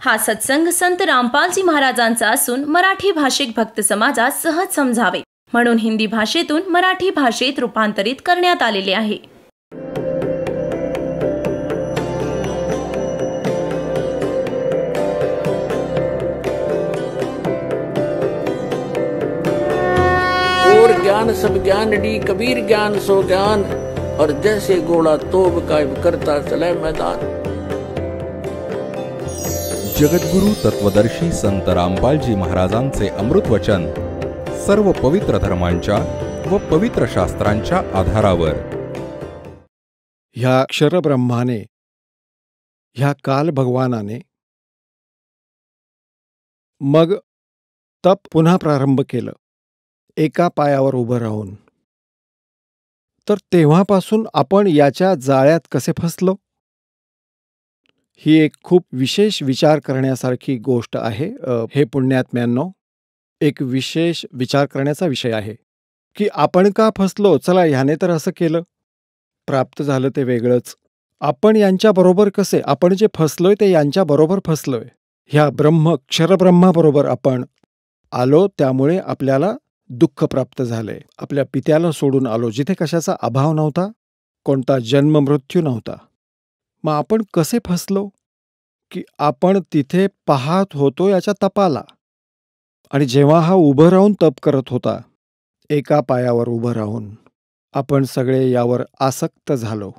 हा सत्संग संत रामपालजी महाराजांचा असून मराठी भाषिक भक्त समाजास सहज समजावे म्हणून हिंदी भाषेतून मराठी भाषेत रूपांतरित करण्यात आलेले आहे. और ज्ञान सब ज्ञान डी कबीर ज्ञान सो ज्ञान और जैसे घोड़ा तोब कायम करता चले मैदान. जगद्गुरु तत्वदर्शी संत रामपालजी महाराजांचे अमृत वचन सर्व पवित्र धर्मांच्या व पवित्र शास्त्रांच्या आधारावर. ह्या क्षरब्रह्माने, ह्या काल भगवानाने मग तप पुन्हा प्रारंभ केलं, एका पायावर उभं राहून. तर तेव्हापासून आपण याच्या जाळ्यात कसे फसलो? ही एक खूप विशेष विचार करण्यासारखी गोष्ट आहे. हे पुण्यात्म्यांनो, एक विशेष विचार करण्याचा विषय आहे की आपण का फसलो. चला, ह्याने तर असं केलं, प्राप्त झालं ते वेगळंच. आपण यांच्याबरोबर कसे, आपण जे फसलोय ते यांच्याबरोबर फसलोय. ह्या क्षरब्रह्माबरोबर आपण आलो, त्यामुळे आपल्याला दुःख प्राप्त झालंय. आपल्या पित्याला सोडून आलो, जिथे कशाचा अभाव नव्हता, कोणता जन्म मृत्यू नव्हता. मग आपण कसे फसलो की आपण तिथे पाहत होतो याच्या तपाला, आणि जेव्हा हा उभं राहून तप करत होता, एका पायावर उभं राहून, आपण सगळे यावर आसक्त झालो.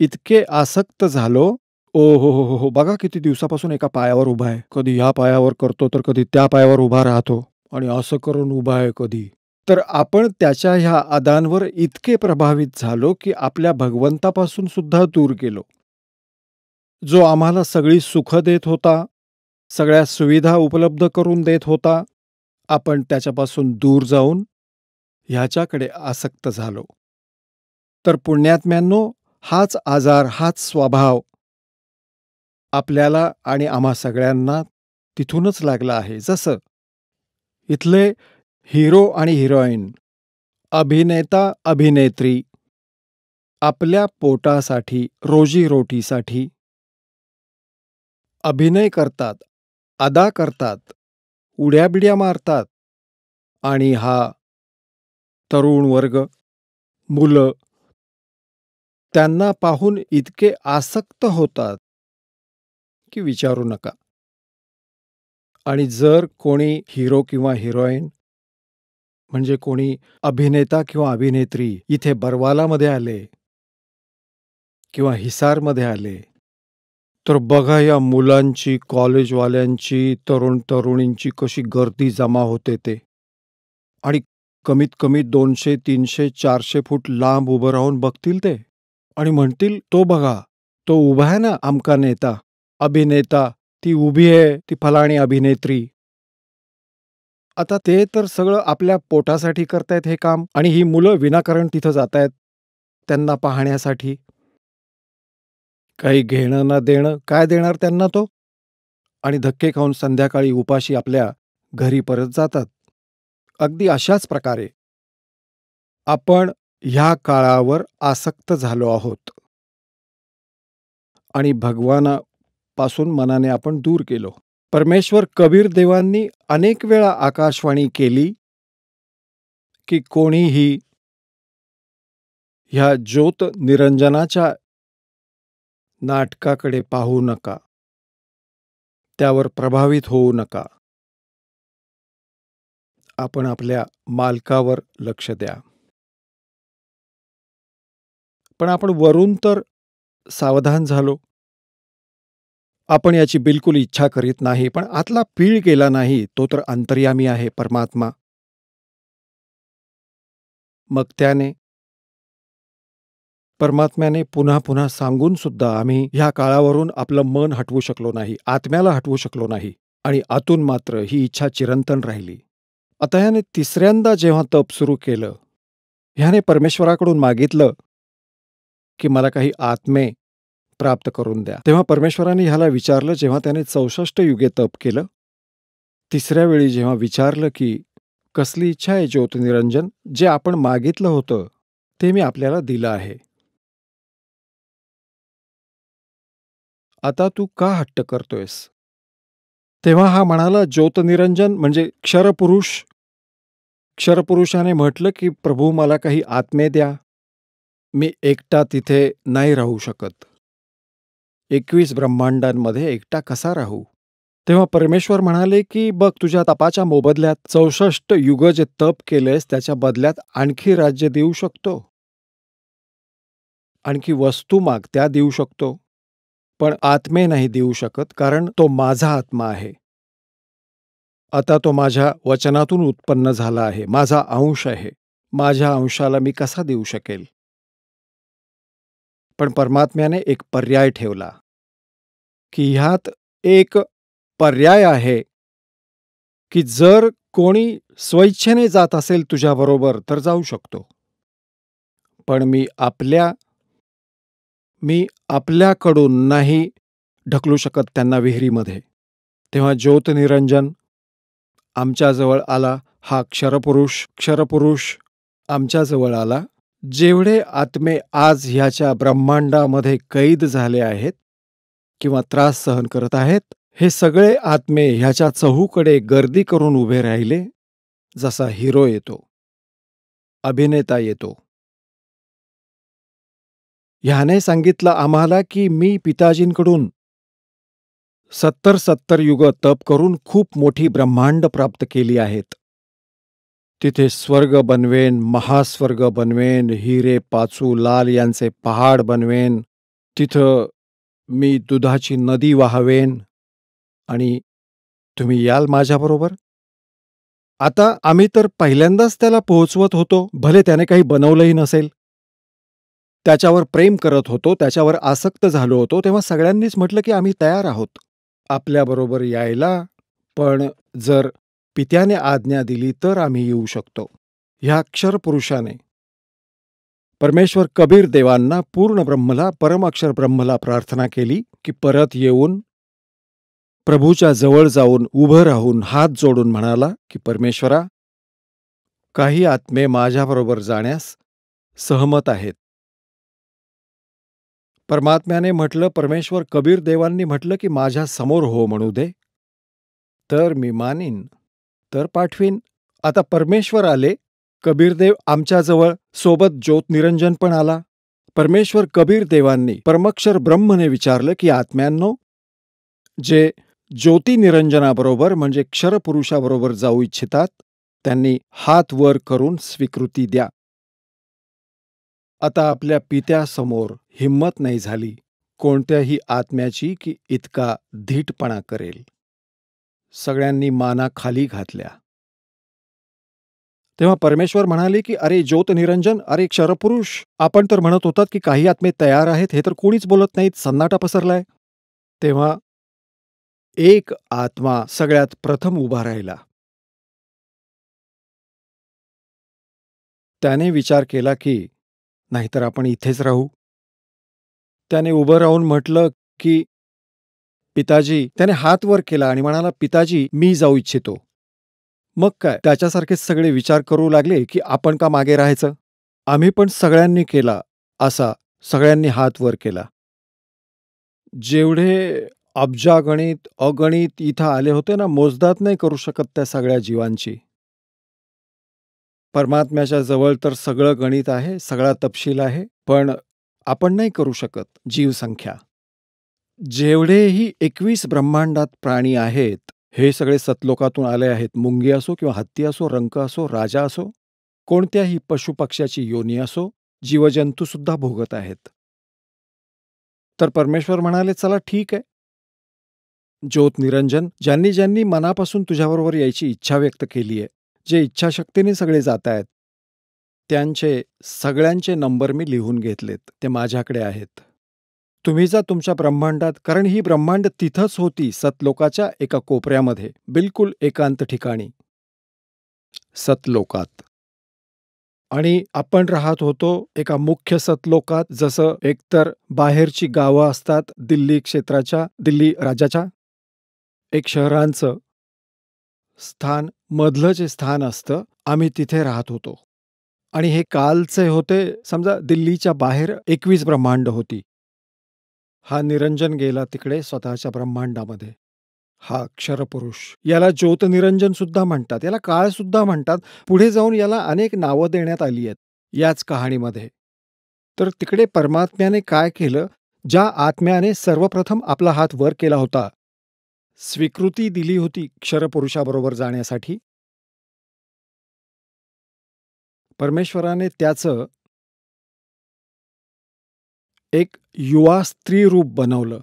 इतके आसक्त झालो, ओ हो हो हो, बघा किती दिवसापासून एका पायावर उभा आहे. कधी ह्या पायावर करतो तर कधी त्या पायावर उभा राहतो, आणि असं करून उभा आहे कधी. तर आपण त्याच्या ह्या अदांवर इतके प्रभावित झालो की आपल्या भगवंतापासून सुद्धा दूर गेलो. जो आम्हाला सगळी सुख देत होता, सगळ्या सुविधा उपलब्ध करून देत होता, आपण त्याच्यापासून दूर जाऊन ह्याच्याकडे आसक्त झालो. तर पुण्यात्म्यांनो, हाच आजार, हाच स्वभाव आपल्याला आणि आम्हा सगळ्यांना तिथूनच लागला आहे. जसं इथले हिरो आणि हिरोईन, अभिनेता अभिनेत्री आपल्या पोटासाठी, रोजीरोटीसाठी अभिनय करतात, अदा करतात, उड्याबिड्या मारतात, आणि हा तरुण वर्ग, मुलं, त्यांना पाहून इतके आसक्त होतात की विचारू नका. आणि जर कोणी हिरो किंवा हिरोईन, म्हणजे कोणी अभिनेता किंवा अभिनेत्री इथे बरवालामध्ये आले किंवा हिसारमध्ये आले, तर बघा या मुलांची, कॉलेजवाल्यांची, तरुण तरुणींची कशी गर्दी जमा होते ते. आणि कमीत कमी 200, 300, 400 फूट लांब उभं राहून बघतील ते, आणि म्हणतील, तो बघा, तो उभा आहे ना, आमका नेता, अभिनेता, ती उभी आहे, ती फलाणी अभिनेत्री. आता ते तर सगळं आपल्या पोटासाठी करतायत हे काम, आणि ही मुलं विनाकारण तिथं जातायत त्यांना पाहण्यासाठी. काही घेणं ना देणं, काय देणार त्यांना तो, आणि धक्के खाऊन संध्याकाळी उपाशी आपल्या घरी परत जातात. अगदी अशाच प्रकारे आपण ह्या काळावर आसक्त झालो आहोत, आणि भगवानापासून मनाने आपण दूर गेलो. परमेश्वर कबीर देवांनी अनेक वेळा आकाशवाणी केली की कोणीही ह्या ज्योत निरंजनाच्या नाटकाकडे पाहू नका, त्यावर प्रभावित होऊ नका. आपण आपल्या मालकावर लक्ष द्या. पण आपण वरून तर सावधान झालो, आपण याची बिलकुल इच्छा करीत नाही, पण आतला पीळ गेला नाही. तो तर अंतर्यामी आहे, परमात्मा. मग परमात्म्याने पुन्हा पुन्हा सांगून सुद्धा आम्ही ह्या काळावरून आपलं मन हटवू शकलो नाही, आत्म्याला हटवू शकलो नाही, आणि आतून मात्र ही इच्छा चिरंतन राहिली. आता ह्याने तिसऱ्यांदा जेव्हा तप सुरू केलं, ह्याने परमेश्वराकडून मागितलं की मला काही आत्मे प्राप्त करून द्या. तेव्हा परमेश्वराने ह्याला विचारलं, जेव्हा त्याने 64 युगे तप केलं, तिसऱ्या वेळी जेव्हा विचारलं की कसली इच्छा आहे ज्योतिनिरंजन, जे आपण मागितलं होतं ते मी आपल्याला दिलं आहे. आता तू का हट्ट करतोयस? तेव्हा हा म्हणाला, ज्योतनिरंजन म्हणजे क्षरपुरुष. क्षरपुरुषाने म्हटलं की प्रभू मला काही आत्मे द्या. मी एकटा तिथे नाही राहू शकत. 21 ब्रह्मांडांमध्ये एकटा कसा राहू? तेव्हा परमेश्वर म्हणाले की बघ, तुझ्या तपाच्या मोबदल्यात 64 युग जे तप केलेस त्याच्या बदल्यात आणखी राज्य देऊ शकतो, आणखी वस्तू माग त्या देऊ शकतो, पण आत्मे नाही देऊ शकत, कारण तो माझा आत्मा आहे. आता तो माझ्या वचनातून उत्पन्न झाला आहे, माझा अंश आहे. माझ्या अंशाला मी कसा देऊ शकेल? पण परमात्म्याने एक पर्याय ठेवला की ह्यात एक पर्याय आहे की जर कोणी स्वइच्छेने जात असेल तुझ्याबरोबर तर जाऊ शकतो, पण मी आपल्याकडून नाही ढकलू शकत त्यांना विहिरीमध्ये. तेव्हा ज्योतनिरंजन आमच्याजवळ आला. हा क्षरपुरुष आमच्याजवळ आला. जेवढे आत्मे आज ह्याच्या ब्रह्मांडामध्ये कैद झाले आहेत किंवा त्रास सहन करत आहेत, हे सगळे आत्मे ह्याच्या चहूकडे गर्दी करून उभे राहिले, जसा हिरो येतो, अभिनेता येतो. ह्याने सांगितलं आम्हाला की मी पिताजींकडून 70 युग तप करून खूप मोठी ब्रह्मांड प्राप्त केली आहेत. तिथे स्वर्ग बनवेन, महास्वर्ग बनवेन, हिरे पाचू लाल यांचे पहाड बनवेन. तिथं मी दुधाची नदी वाहवेन आणि तुम्ही याल माझ्याबरोबर. आता आम्ही तर पहिल्यांदाच त्याला पोहोचवत होतो, भले त्याने काही बनवलंही नसेल. त्याच्यावर प्रेम करत होतो, त्याच्यावर आसक्त झालो होतो. तेव्हा सगळ्यांनीच म्हटलं की आम्ही तयार आहोत आपल्याबरोबर यायला, पण जर पित्याने आज्ञा दिली तर आम्ही येऊ शकतो. ह्या अक्षरपुरुषाने परमेश्वर कबीर देवांना पूर्ण ब्रह्मला, परम अक्षर ब्रह्मला प्रार्थना केली की परत येऊन प्रभूच्या जवळ जाऊन उभं राहून हात जोडून म्हणाला की परमेश्वरा, काही आत्मे माझ्याबरोबर जाण्यास सहमत आहेत. परमात्म्याने म्हटलं, परमेश्वर कबीर देवांनी म्हटलं की माझ्या समोर हो म्हणू दे, तर मी मानीन, तर पाठवीन. आता परमेश्वर आले, कबीरदेव आमच्याजवळ, सोबत ज्योतनिरंजन पण आला. परमेश्वर कबीर देवांनी परमक्षर ब्रह्मने विचारलं की आत्म्यांनो, जे ज्योतिनिरंजनाबरोबर म्हणजे क्षरपुरुषाबरोबर जाऊ इच्छितात त्यांनी हात वर करून स्वीकृती द्या. आता आपल्या पित्यासमोर हिंमत नाही झाली कोणत्याही आत्म्याची की इतका धीटपणा करेल. सगळ्यांनी माना खाली घातल्या. तेव्हा परमेश्वर म्हणाले की अरे ज्योतनिरंजन, अरे क्षरपुरुष, आपण तर म्हणत होतात की काही आत्मे तयार आहेत, हे तर कोणीच बोलत नाहीत, सन्नाटा पसरलाय. तेव्हा एक आत्मा सगळ्यात प्रथम उभा राहिला. त्याने विचार केला की नाहीतर आपण इथेच राहू. त्याने उभं राहून म्हटलं की पिताजी, त्याने हात वर केला आणि म्हणाला, पिताजी मी जाऊ इच्छितो. मग काय, त्याच्यासारखेच सगळे विचार करू लागले की आपण का मागे राहायचं. आम्ही पण सगळ्यांनी केला असा, सगळ्यांनी हात वर केला. जेवढे अब्जागणित अगणित इथं आले होते ना, मोजदाद नाही करू शकत त्या सगळ्या जीवांची. परमात्म्याच्या जवळ तर सगळं गणित आहे, सगळा तपशील आहे, पण आपण नाही करू शकत जीवसंख्या. जेवढेही 21 ब्रह्मांडात प्राणी आहेत, हे सगळे सतलोकातून आले आहेत. मुंगी असो किंवा हत्ती असो, रंक असो, राजा असो, कोणत्याही पशुपक्ष्याची योनी असो, जीवजंतू सुद्धा भोगत आहेत. तर परमेश्वर म्हणाले, चला ठीक आहे. ज्योतनिरंजन, ज्यांनी ज्यांनी मनापासून तुझ्याबरोबर यायची इच्छा व्यक्त केली आहे, जे इच्छाशक्तीने सगळे जात आहेत, त्यांचे सगळ्यांचे नंबर मी लिहून घेतलेत, ते माझ्याकडे आहेत. तुम्ही जा तुमच्या ब्रह्मांडात, कारण ही ब्रह्मांड तिथंच होती, सतलोकाच्या एका कोपऱ्यामध्ये, बिलकुल एकांत ठिकाणी, सतलोकात. आणि आपण राहत होतो एका मुख्य सतलोकात. जसं एकतर बाहेरची गावं असतात दिल्ली क्षेत्राच्या, दिल्ली राज्याच्या, एक शहरांचं स्थान, मधलं जे स्थान असतं, आम्ही तिथे राहत होतो. आणि हे कालचे होते, समजा दिल्लीच्या बाहेर 21 ब्रह्मांड होती. हा निरंजन गेला तिकडे स्वतःच्या ब्रह्मांडामध्ये. हा क्षरपुरुष, याला ज्योतनिरंजन सुद्धा म्हणतात, याला काळ सुद्धा म्हणतात. पुढे जाऊन याला अनेक नावं देण्यात आली आहेत याच कहाणीमध्ये. तर तिकडे परमात्म्याने काय केलं? ज्या आत्म्याने सर्वप्रथम आपला हात वर केला होता, स्वीकृती दिली होती क्षरपुरुषाबरोबर जाण्यासाठी, परमेश्वराने त्याचं एक युवा स्त्री रूप बनवलं,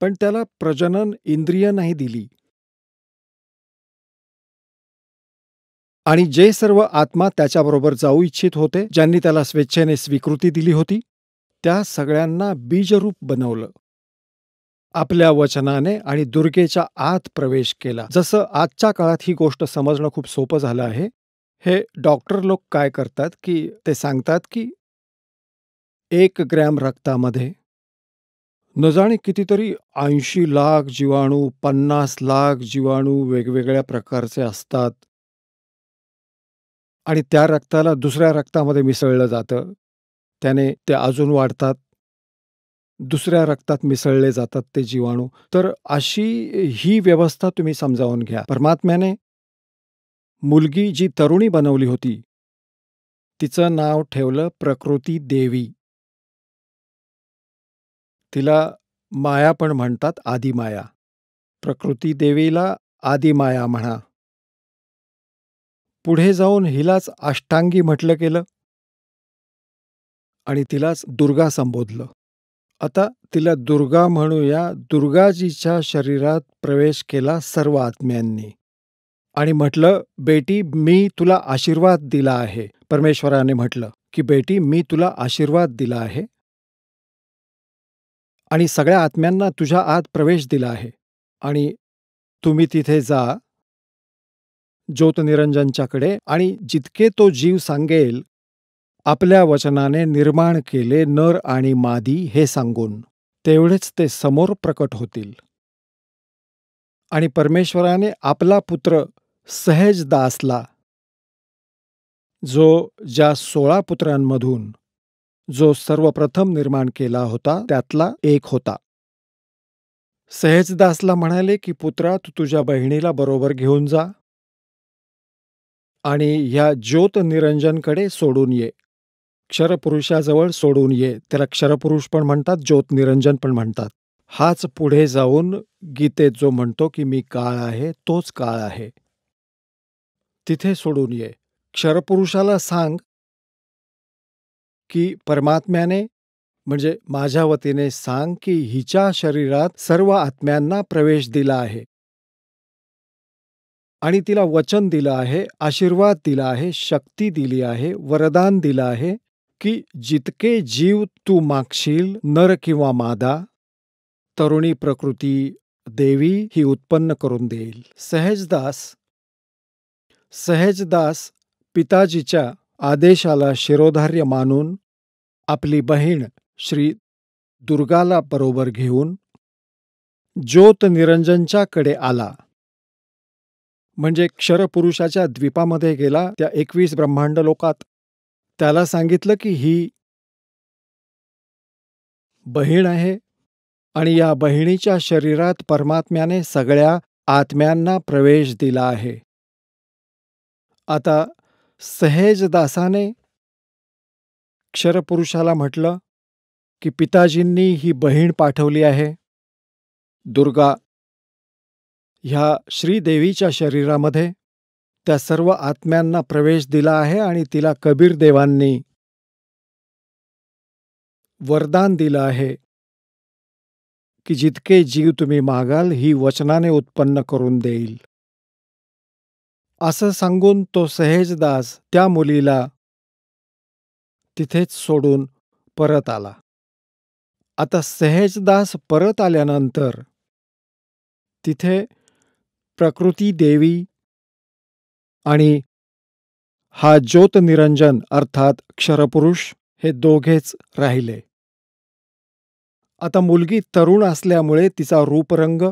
पण त्याला प्रजनन इंद्रिय नाही दिली. आणि जे सर्व आत्मा त्याच्याबरोबर जाऊ इच्छित होते, ज्यांनी त्याला स्वेच्छेने स्वीकृती दिली होती, त्या सगळ्यांना बीजरूप बनवलं. आपल्या वचनाने आणि दुर्गेच्या आत प्रवेश केला. जसं आजच्या काळात ही गोष्ट समजणं खूप सोपं झालं आहे. हे डॉक्टर लोक काय करतात की ते सांगतात की 1 ग्रॅम रक्तामध्ये न जाणे कितीतरी 80 लाख जीवाणू, 50 लाख जीवाणू वेगवेगळ्या प्रकारचे असतात. आणि त्या रक्ताला दुसऱ्या रक्तामध्ये मिसळलं जातं. त्याने ते अजून वाढतात. दुसऱ्या रक्तात मिसळले जातात ते जीवाणू. तर अशी ही व्यवस्था तुम्ही समजावून घ्या. परमात्म्याने मुलगी जी तरुणी बनवली होती, तिचं नाव ठेवलं प्रकृती देवी. तिला माया पण म्हणतात, आदिमाया. प्रकृती देवीला आदिमाया म्हणा. पुढे जाऊन हिलाच अष्टांगी म्हटलं गेलं आणि तिलाच दुर्गा संबोधलं. आता तिला दुर्गा म्हणूया. दुर्गाजीच्या शरीरात प्रवेश केला सर्व आत्म्यांनी आणि म्हटलं, बेटी मी तुला आशीर्वाद दिला आहे. परमेश्वराने म्हटलं की बेटी मी तुला आशीर्वाद दिला आहे आणि सगळ्या आत्म्यांना तुझ्या आत प्रवेश दिला आहे आणि तुम्ही तिथे जा ज्योतनिरंजनच्याकडे आणि जितके तो जीव सांगेल, आपल्या वचनाने निर्माण केले नर आणि मादी हे सांगून, तेवढेच ते समोर प्रकट होतील. आणि परमेश्वराने आपला पुत्र सहजदासला, जो ज्या 16 पुत्रांमधून जो सर्वप्रथम निर्माण केला होता त्यातला एक होता, सहजदासला म्हणाले की पुत्रा तू तुझ्या बहिणीला बरोबर घेऊन जा आणि ह्या ज्योतनिरंजनकडे सोडून ये. क्षरपुरुषाजवळ सोडून ये. त्याला क्षरपुरुष पण म्हणतात, ज्योतनिरंजन पण म्हणतात. हाच पुढे जाऊन गीतेत जो म्हणतो की मी काळ आहे, तोच काळ आहे. तिथे सोडून ये. क्षरपुरुषाला सांग की परमात्म्याने म्हणजे माझ्या वतीने सांग की हिच्या शरीरात सर्व आत्म्यांना प्रवेश दिला आहे आणि तिला वचन दिलं आहे, आशीर्वाद दिला आहे, शक्ती दिली आहे, वरदान दिलं आहे की जितके जीव तू मागशील, नर किंवा मादा, तरुणी प्रकृती देवी ही उत्पन्न करून देईल. सहजदास पिताजीच्या आदेशाला शिरोधार्य मानून आपली बहीण श्री दुर्गाला बरोबर घेऊन ज्योतनिरंजनच्याकडे आला. म्हणजे क्षरपुरुषाच्या द्वीपामध्ये गेला, त्या 21 ब्रह्मांड लोकात. त्याला सांगितलं की ही बहीण आहे आणि या बहिणीच्या शरीरात परमात्म्याने सगळ्या आत्म्यांना प्रवेश दिला आहे. आता सहजदासाने क्षरपुरुषाला म्हटलं की पिताजींनी ही बहीण पाठवली आहे, दुर्गा, ह्या श्रीदेवीच्या शरीरामध्ये त्या सर्व आत्म्यांना प्रवेश दिला आहे आणि तिला कबीर देवांनी वरदान दिलं आहे की जितके जीव तुम्ही मागाल ही वचनाने उत्पन्न करून देईल. असं सांगून तो सहजदास त्या मुलीला तिथेच सोडून परत आला. आता सहजदास परत आल्यानंतर तिथे प्रकृती देवी आणि हा ज्योतनिरंजन अर्थात क्षरपुरुष हे दोघेच राहिले. आता मुलगी तरुण असल्यामुळे तिचा रूपरंग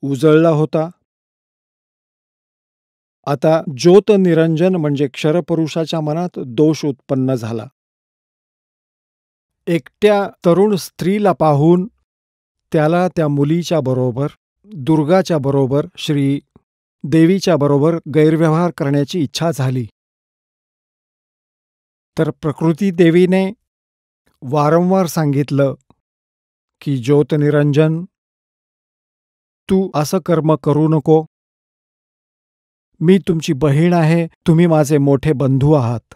उजळला होता. आता ज्योतनिरंजन म्हणजे क्षरपुरुषाच्या मनात दोष उत्पन्न झाला. एकट्या तरुण स्त्रीला पाहून त्याला त्या मुलीच्या बरोबर, दुर्गाच्या बरोबर, श्री देवीच्या बरोबर गैरव्यवहार करण्याची इच्छा झाली. तर प्रकृती देवीने वारंवार सांगितलं की ज्योतनिरंजन, तू असं कर्म करू नको. मी तुमची बहीण आहे, तुम्ही माझे मोठे बंधू आहात.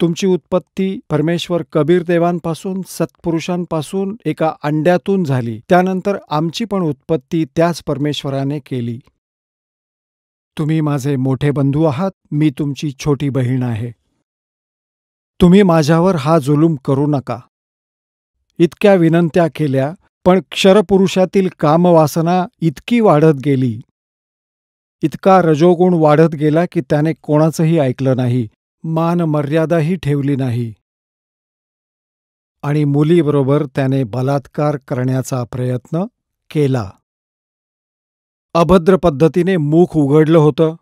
तुमची उत्पत्ती परमेश्वर कबीर देवांपासून, सत्पुरुषांपासून एका अंड्यातून झाली. त्यानंतर आमची पण उत्पत्ती त्याच परमेश्वराने केली. तुम्ही माझे मोठे बंधू आहात, मी तुमची छोटी बहीण आहे. तुम्ही माझ्यावर हा जुलूम करू नका. इतक्या विनंत्या केल्या, पण क्षरपुरुषातील कामवासना इतकी वाढत गेली, इतका रजोगुण वाढत गेला की त्याने कोणाचंही ऐकलं नाही, मान मर्यादाही ठेवली नाही. आणि मुलीबरोबर त्याने बलात्कार करण्याचा प्रयत्न केला. अभद्र पद्धतीने मुख उघडलं होतं.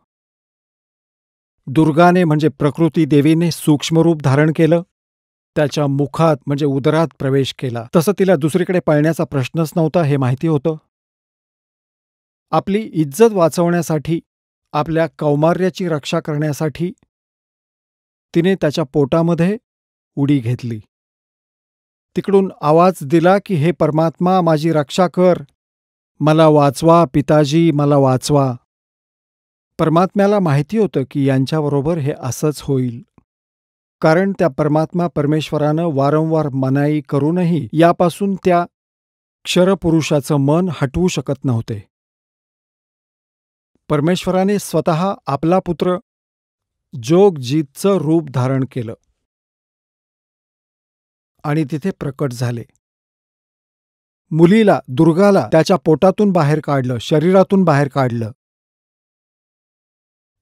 दुर्गाने म्हणजे प्रकृती देवीने सूक्ष्मरूप धारण केलं. त्याच्या मुखात म्हणजे उदरात प्रवेश केला. तसं तिला दुसरीकडे पळण्याचा प्रश्नच नव्हता, हे माहिती होतं. आपली इज्जत वाचवण्यासाठी, आपल्या कौमार्याची रक्षा करण्यासाठी तिने त्याच्या पोटामध्ये उडी घेतली. तिकडून आवाज दिला की हे परमात्मा, माझी रक्षा कर, मला वाचवा पिताजी, मला वाचवा. परमात्म्याला माहिती होतं की यांच्याबरोबर हे असंच होईल, कारण त्या परमात्मा परमेश्वरानं वारंवार मनाई करूनही यापासून त्या क्षरपुरुषाचं मन हटवू शकत नव्हते. परमेश्वराने स्वतः आपला पुत्र जोगजीतचं रूप धारण केलं आणि तिथे प्रकट झाले. मुलीला, दुर्गाला त्याच्या पोटातून बाहेर काढलं, शरीरातून बाहेर काढलं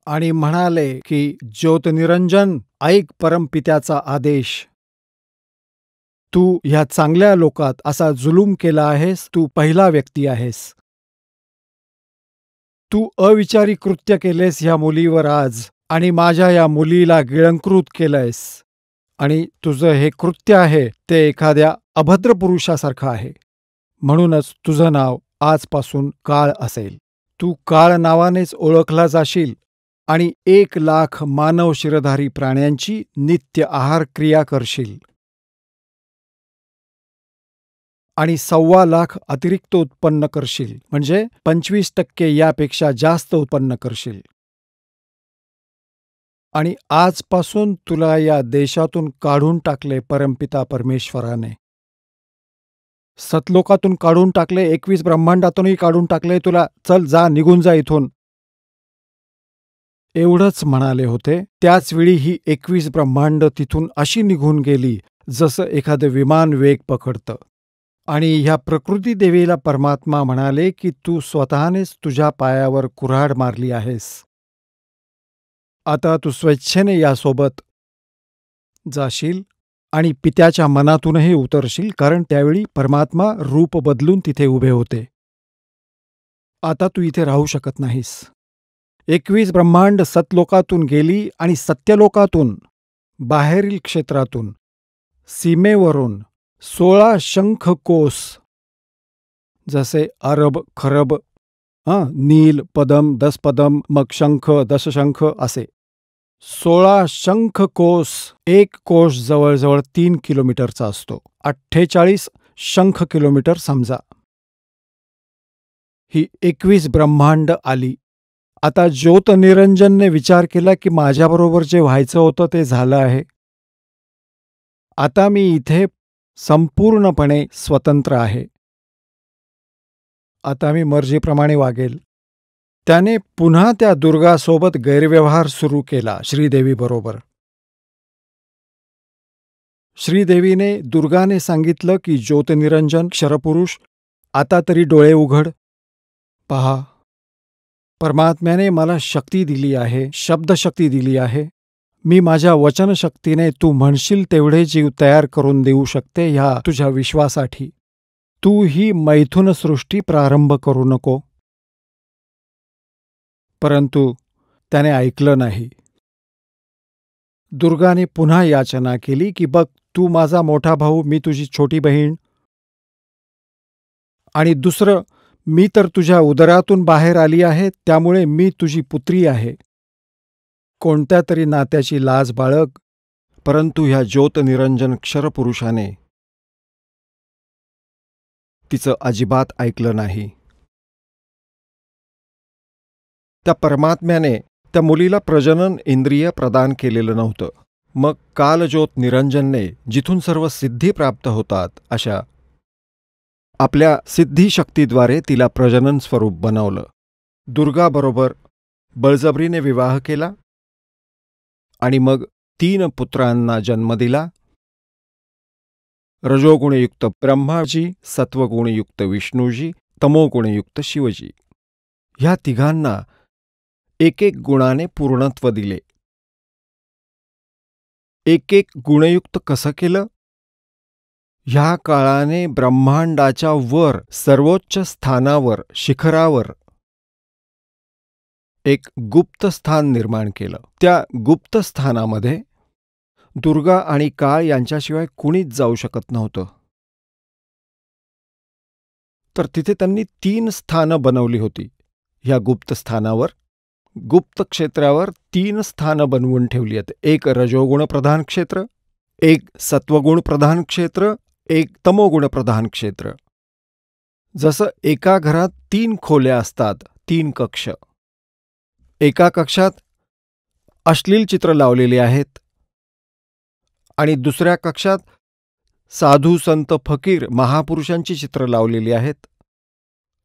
आणि म्हणाले की ज्योतनिरंजन, ऐक परमपित्याचा आदेश. तू ह्या चांगल्या लोकात असा जुलूम केला आहेस, तू पहिला व्यक्ती आहेस. तू अविचारी कृत्य केलेस ह्या मुलीवर आज, आणि माझ्या या मुलीला गिळंकृत केलंयस. आणि तुझं हे कृत्य आहे ते एखाद्या अभद्र पुरुषासारखं आहे. म्हणूनच तुझं नाव आजपासून काळ असेल. तू काळ नावानेच ओळखला जाशील आणि 1,00,000 मानव शिरधारी प्राण्यांची नित्य आहार क्रिया करशील आणि 1,25,000 अतिरिक्त उत्पन्न करशील, म्हणजे 25% यापेक्षा जास्त उत्पन्न करशील. आणि आजपासून तुला या देशातून काढून टाकले परमपिता परमेश्वराने. सतलोकातून काढून टाकले, 21 ब्रह्मांडातूनही काढून टाकले तुला. चल, जा, निघून जा इथून. एवढंच म्हणाले होते. त्याचवेळी ही 21 ब्रह्मांड तिथून अशी निघून गेली जसं एखादं विमान वेग पकडतं. आणि ह्या प्रकृती देवीला परमात्मा म्हणाले की तू स्वतःनेच तुझ्या पायावर कुऱ्हाड मारली आहेस. आता तू स्वेच्छेने यासोबत जाशील आणि पित्याच्या मनातूनही उतरशील, कारण त्यावेळी परमात्मा रूप बदलून तिथे उभे होते. आता तू इथे राहू शकत नाहीस. 21 ब्रह्मांड सतलोकातून गेली आणि सत्यलोकातून, बाहेरील क्षेत्रातून, सीमेवरून 16 शंख कोस, जसे अरब, खरब, नील, पदम, दसपदम, मग शंख, दशशंख असे 16 शंख कोस. एक कोश जवळजवळ 3 किलोमीटरचा असतो. 48 शंख किलोमीटर समजा. ही 21 ब्रह्मांड आली. आता ज्योतनिरंजनने विचार केला की माझ्याबरोबर जे व्हायचं होतं ते झालं आहे. आता मी इथे संपूर्णपणे स्वतंत्र आहे. आता मी मर्जीप्रमाणे वागेल. त्याने पुन्हा त्या दुर्गासोबत गैरव्यवहार सुरू केला श्रीदेवीबरोबर. श्रीदेवीने दुर्गाने सांगितलं की ज्योतनिरंजन, क्षरपुरुष, आता तरी डोळे उघड. पहा, परमात्म्याने मला शक्ती दिली आहे, शब्दशक्ती दिली आहे. मी माझ्या वचनशक्तीने तू म्हणशील तेवढे जीव तयार करून देऊ शकते ह्या तुझ्या विश्वासाठी. तू ही मैथुन सृष्टी प्रारंभ करू नको. परंतु त्याने ऐकलं नाही. दुर्गाने पुन्हा याचना केली की बघ, तू माझा मोठा भाऊ, मी तुझी छोटी बहीण. आणि दुसरं, मी तर तुझ्या उदरातून बाहेर आली आहे, त्यामुळे मी तुझी पुत्री आहे. कोणत्या तरी नात्याची लाज बाळग, परंतु ह्या ज्योतनिरंजन क्षरपुरुषाने तिचं अजिबात ऐकलं नाही. त्या परमात्म्याने त्या मुलीला प्रजनन इंद्रिय प्रदान केलेलं नव्हतं. मग कालज्योत निरंजनने जिथून सर्व सिद्धी प्राप्त होतात अशा आपल्या सिद्धिशक्तीद्वारे तिला प्रजनन स्वरूप बनवलं. दुर्गाबरोबर बळजबरीने विवाह केला आणि मग 3 पुत्रांना जन्म दिला. रजोगुणयुक्त ब्रह्माजी, सत्वगुणयुक्त विष्णूजी, तमोगुणयुक्त शिवजी. ह्या तिघांना एक एक गुणाने पूर्णत्व दिले. एक एक गुणयुक्त कसं केलं? ह्या काळाने ब्रह्मांडाच्या वर सर्वोच्च स्थानावर, शिखरावर एक गुप्त स्थान निर्माण केलं. त्या गुप्त स्थानामध्ये दुर्गा आणि काळ यांच्याशिवाय कुणीच जाऊ शकत नव्हतं. तर तिथे त्यांनी 3 स्थानं बनवली होती. ह्या गुप्त स्थानावर, गुप्त क्षेत्रावर 3 स्थानं बनवून ठेवली आहेत. एक रजोगुण प्रधान क्षेत्र, एक सत्वगुण प्रधान क्षेत्र, एक तमोगुण प्रधान क्षेत्र. जसं एका घरात 3 खोल्या असतात, 3 कक्ष. एका कक्षात अश्लील चित्र लावलेली आहेत आणि दुसऱ्या कक्षात साधू संत फकीर महापुरुषांची चित्र लावलेली आहेत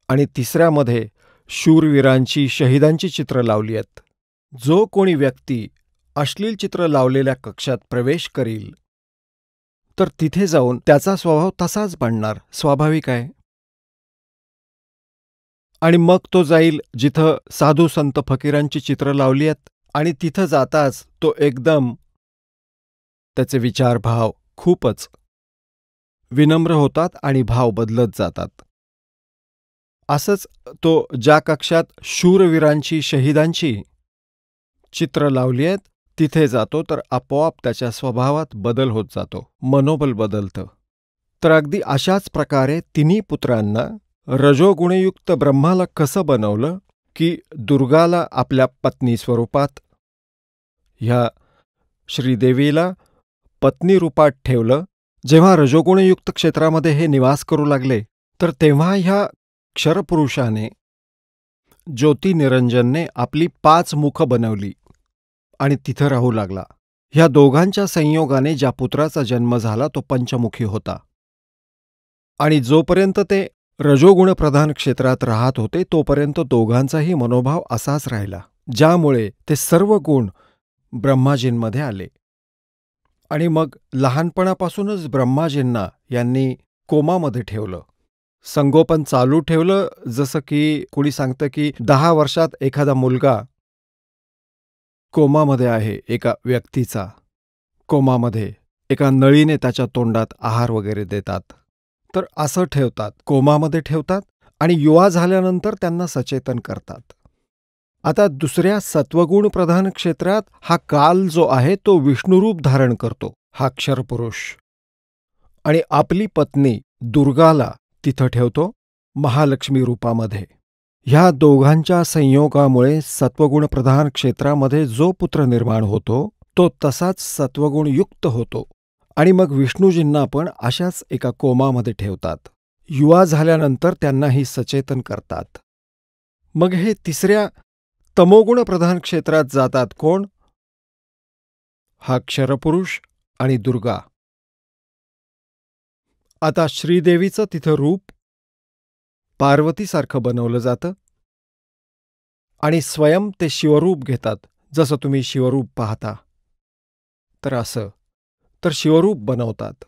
आणि तिसऱ्यामध्ये शूरवीरांची, शहीदांची चित्र लावली आहेत. जो कोणी व्यक्ती अश्लील चित्र लावलेल्या कक्षात प्रवेश करील तर तिथे जाऊन त्याचा स्वभाव तसाच बनणार, स्वाभाविक आहे. आणि मग तो जाईल जिथं साधू संत फकीरांची चित्र लावली आहेत आणि तिथं जाताच तो एकदम त्याचे विचार, भाव खूपच विनम्र होतात आणि भाव बदलत जातात. असंच तो ज्या कक्षात शूरवीरांची, शहीदांची चित्र लावली आहेत तिथे जातो तर आपोआप त्याच्या स्वभावात बदल होत जातो, मनोबल बदलतं. तर अगदी अशाच प्रकारे 3 पुत्रांना रजोगुणयुक्त ब्रह्माला कसं बनवलं की दुर्गाला आपल्या पत्नी स्वरूपात, ह्या श्रीदेवीला पत्नी रूपात ठेवलं. जेव्हा रजोगुणयुक्त क्षेत्रामध्ये हे निवास करू लागले तर तेव्हा ह्या क्षरपुरुषाने, ज्योतिनिरंजनने आपली 5 मुखं बनवली आणि तिथं राहू लागला. ह्या दोघांच्या संयोगाने ज्या पुत्राचा जन्म झाला तो पंचमुखी होता. आणि जोपर्यंत ते रजोगुण प्रधान क्षेत्रात राहत होते तोपर्यंत दोघांचाही मनोभाव असाच राहिला, ज्यामुळे ते सर्व गुण ब्रह्माजींमध्ये आले. आणि मग लहानपणापासूनच ब्रह्माजींना यांनी कोमामध्ये ठेवलं, संगोपन चालू ठेवलं. जसं की कुणी सांगतं की 10 वर्षात एखादा मुलगा कोमामध्ये आहे, एका व्यक्तीचा कोमामध्ये, एका नळीने त्याच्या तोंडात आहार वगैरे देतात, तर असं ठेवतात, कोमामध्ये ठेवतात आणि युवा झाल्यानंतर त्यांना सचेतन करतात. आता दुसऱ्या सत्वगुण प्रधान क्षेत्रात हा काल जो आहे तो विष्णुरूप धारण करतो, हा क्षरपुरुष, आणि आपली पत्नी दुर्गाला तिथं ठेवतो महालक्ष्मी रूपामध्ये. ह्या दोघांच्या संयोगामुळे सत्वगुण प्रधान क्षेत्रामध्ये जो पुत्र निर्माण होतो तो तसाच सत्वगुणयुक्त होतो. आणि मग विष्णूजींना पण अशाच एका कोमामध्ये ठेवतात. युवा झाल्यानंतर त्यांनाही सचेतन करतात. मग हे तिसऱ्या तमोगुण प्रधान क्षेत्रात जातात कोण? हा क्षरपुरुष आणि दुर्गा. आता श्रीदेवीचं तिथं रूप पार्वतीसारखं बनवलं जातं आणि स्वयं ते शिवरूप घेतात. जसं तुम्ही शिवरूप पाहता तर असं तर शिवरूप बनवतात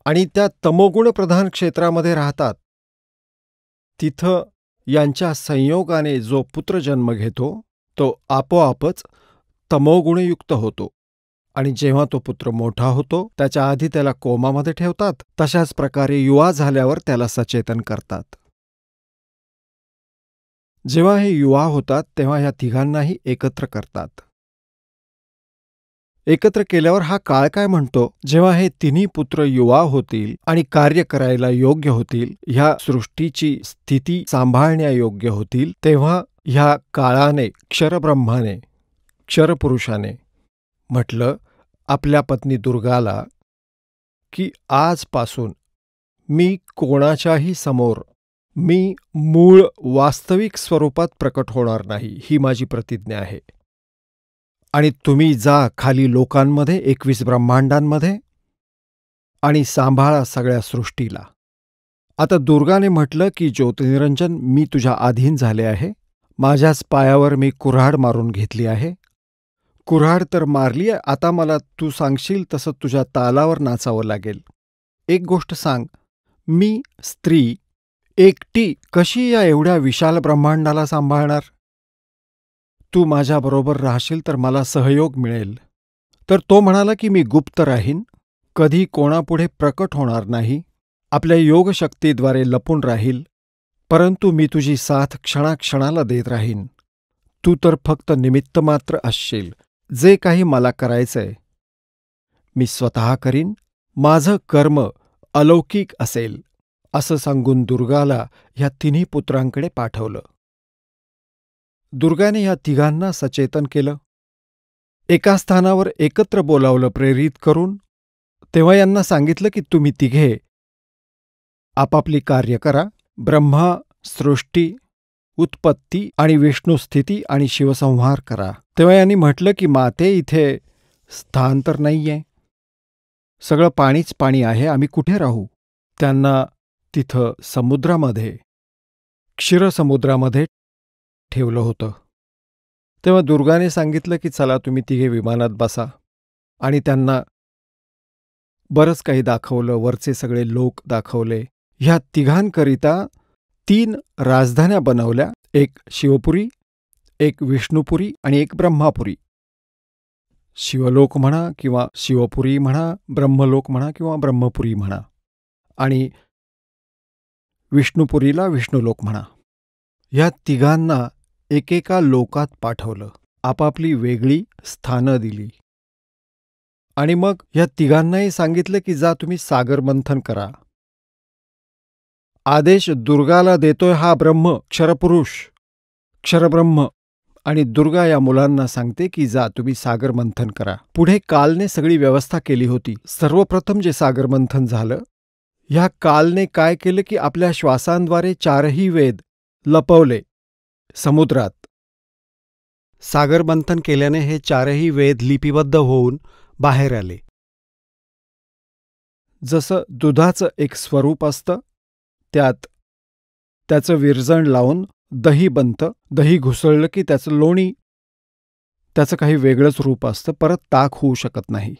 आणि त्या तमोगुण प्रधान क्षेत्रामध्ये राहतात. तिथं यांच्या संयोगाने जो पुत्र जन्म घेतो तो आपोआपच तमोगुणयुक्त होतो. आणि जेव्हा तो पुत्र मोठा होतो त्याच्या आधी त्याला कोमामध्ये ठेवतात, तशाच प्रकारे युवा झाल्यावर त्याला सचेतन करतात. जेव्हा हे युवा होतात तेव्हा ह्या तिघांनाही एकत्र करतात. एकत्र केल्यावर हा काळ काय म्हणतो? जेव्हा हे तिन्ही पुत्र युवा होतील आणि कार्य करायला योग्य होतील, ह्या सृष्टीची स्थिती सांभाळण्यायोग्य होतील, तेव्हा ह्या काळाने, क्षरब्रह्माने, क्षरपुरुषाने म्हटलं आपल्या पत्नी दुर्गाला की आजपासून मी कोणाच्याही समोर मी मूळ वास्तविक स्वरूपात प्रकट होणार नाही, ही माझी प्रतिज्ञा आहे. आणि तुम्ही जा खाली लोकांमध्ये 21 ब्रह्मांडांमध्ये आणि सांभाळा सगळ्या सृष्टीला. आता दुर्गाने म्हटलं की ज्योतिनिरंजन, मी तुझ्या अधीन झाले आहे. माझ्याच पायावर मी कुऱ्हाड मारून घेतली आहे. कुऱ्हाड तर मारली आहे, आता मला तू सांगशील तसं तुझ्या तालावर नाचावं लागेल. एक गोष्ट सांग, मी स्त्री एकटी कशी या एवढ्या विशाल ब्रह्मांडाला सांभाळणार? तू माझ्याबरोबर राहशील तर मला सहयोग मिळेल. तर तो म्हणाला की मी गुप्त राहीन, कधी कोणापुढे प्रकट होणार नाही, आपल्या योगशक्तीद्वारे लपून राहील, परंतु मी तुझी साथ क्षणाक्षणाला देत राहीन. तू तर फक्त निमित्त मात्र असशील. जे काही मला करायचंय मी स्वतः करीन, माझं कर्म अलौकिक असेल, असं सांगून दुर्गाला ह्या तिन्ही पुत्रांकडे पाठवलं. दुर्गाने ह्या तिघांना सचेतन केलं, एका स्थानावर एकत्र बोलावलं प्रेरित करून. तेव्हा यांना सांगितलं की तुम्ही तिघे आपापली कार्य करा. ब्रह्मा सृष्टी, उत्पत्ती आणि विष्णुस्थिती आणि शिवसंहार करा. तेव्हा यांनी म्हटलं की माते, इथे स्थान तर नाहीये, सगळं पाणीच पाणी आहे, आम्ही कुठे राहू? त्यांना तिथं समुद्रामध्ये, क्षीरसमुद्रामध्ये ठेवलं होतं. तेव्हा दुर्गाने सांगितलं की चला तुम्ही तिघे विमानात बसा. आणि त्यांना बरंच काही दाखवलं, वरचे सगळे लोक दाखवले. ह्या तिघांकरिता 3 राजधान्या बनवल्या, एक शिवपुरी, एक विष्णुपुरी आणि एक ब्रह्मापुरी. शिवलोक म्हणा किंवा शिवपुरी म्हणा, ब्रह्मलोक म्हणा किंवा ब्रह्मपुरी म्हणा, आणि विष्णुपुरीला विष्णुलोक म्हणा. ह्या तिघांना एकेका लोकात पाठवलं, आपापली वेगळी स्थानं दिली. आणि मग ह्या तिघांनाही सांगितलं की जा तुम्ही सागर मंथन करा. आदेश दुर्गाला देतोय हा ब्रह्म, क्षरपुरुष, क्षरब्रह्म. आणि दुर्गा या मुलांना सांगते की जा तुम्ही सागर मंथन करा. पुढे कालने सगळी व्यवस्था केली होती. सर्वप्रथम जे सागर मंथन झालं, ह्या कालने काय केलं की आपल्या श्वासांद्वारे 4ही वेद लपवले समुद्रात. सागर मंथन केल्याने हे 4ही वेद लिपिबद्ध होऊन बाहेर आले. जसं दुधाचं एक स्वरूप असतं, त्यात त्याचं विरजण लावून दही बनतं, दही घुसळलं की त्याचं लोणी, त्याचं काही वेगळंच रूप असतं, परत ताक होऊ शकत नाही.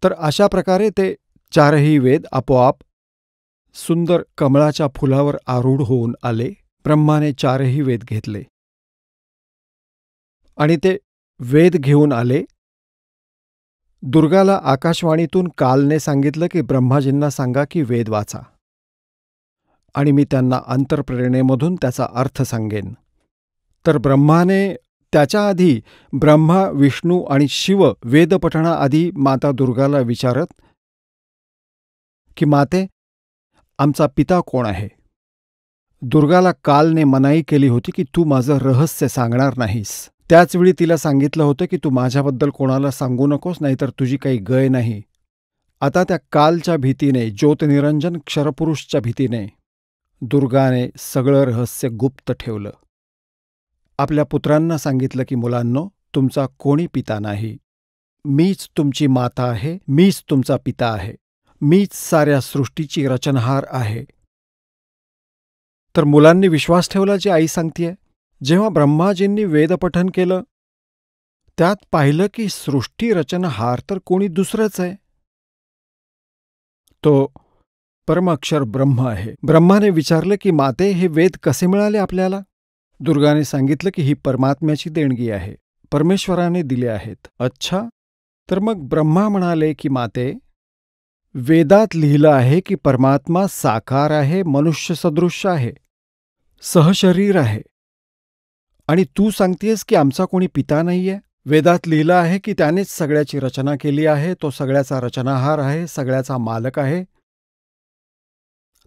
तर अशा प्रकारे ते 4ही वेद आपोआप सुंदर कमळाच्या फुलावर आरूढ होऊन आले. ब्रह्माने 4ही वेद घेतले आणि ते वेद घेऊन आले. दुर्गाला आकाशवाणीतून कालने सांगितलं की ब्रह्माजींना सांगा की वेद वाचा, आणि मी त्यांना अंतर्प्रेरणेमधून त्याचा अर्थ सांगेन. तर ब्रह्माने त्याच्या आधी ब्रह्मा, विष्णू आणि शिव वेदपठणाआधी माता दुर्गाला विचारत की माते, आमचा पिता कोण आहे? दुर्गाला कालने मनाई केली होती की तू माझं रहस्य सांगणार नाहीस. त्याचवेळी तिला सांगितलं होतं की तू माझ्याबद्दल कोणाला सांगू नकोस, नाहीतर तुझी काही गय नाही. आता त्या कालच्या भीतीने, ज्योतनिरंजन क्षरपुरुषच्या भीतीने दुर्गाने सगळं रहस्य गुप्त ठेवलं. आपल्या पुत्रांना सांगितलं की मुलांनो, तुमचा कोणी पिता नाही, मीच तुमची माता आहे, मीच तुमचा पिता आहे, मीच साऱ्या सृष्टीची रचनहार आहे. तर मुलांनी विश्वास ठेवला जे आई सांगतेय. जेव्हा ब्रह्माजींनी वेदपठन केलं, त्यात पाहिलं की सृष्टी रचनहार तर कोणी दुसरंच आहे, तो परमाक्षर ब्रह्म आहे. ब्रह्माने विचारलं की माते, हे वेद कसे मिळाले आपल्याला? दुर्गाने सांगितलं की ही परमात्म्याची देणगी आहे, परमेश्वराने दिले आहेत. अच्छा, तर मग ब्रह्मा म्हणाले की माते, वेदात लिहिलं आहे की परमात्मा साकार आहे, मनुष्य सदृश्य आहे, सहशरीर आहे, आणि तू सांगतेस की आमचा कोणी पिता नाहीये? वेदात लिहिलं आहे की त्यानेच सगळ्याची रचना केली आहे, तो सगळ्याचा रचनाहार आहे, सगळ्याचा मालक आहे.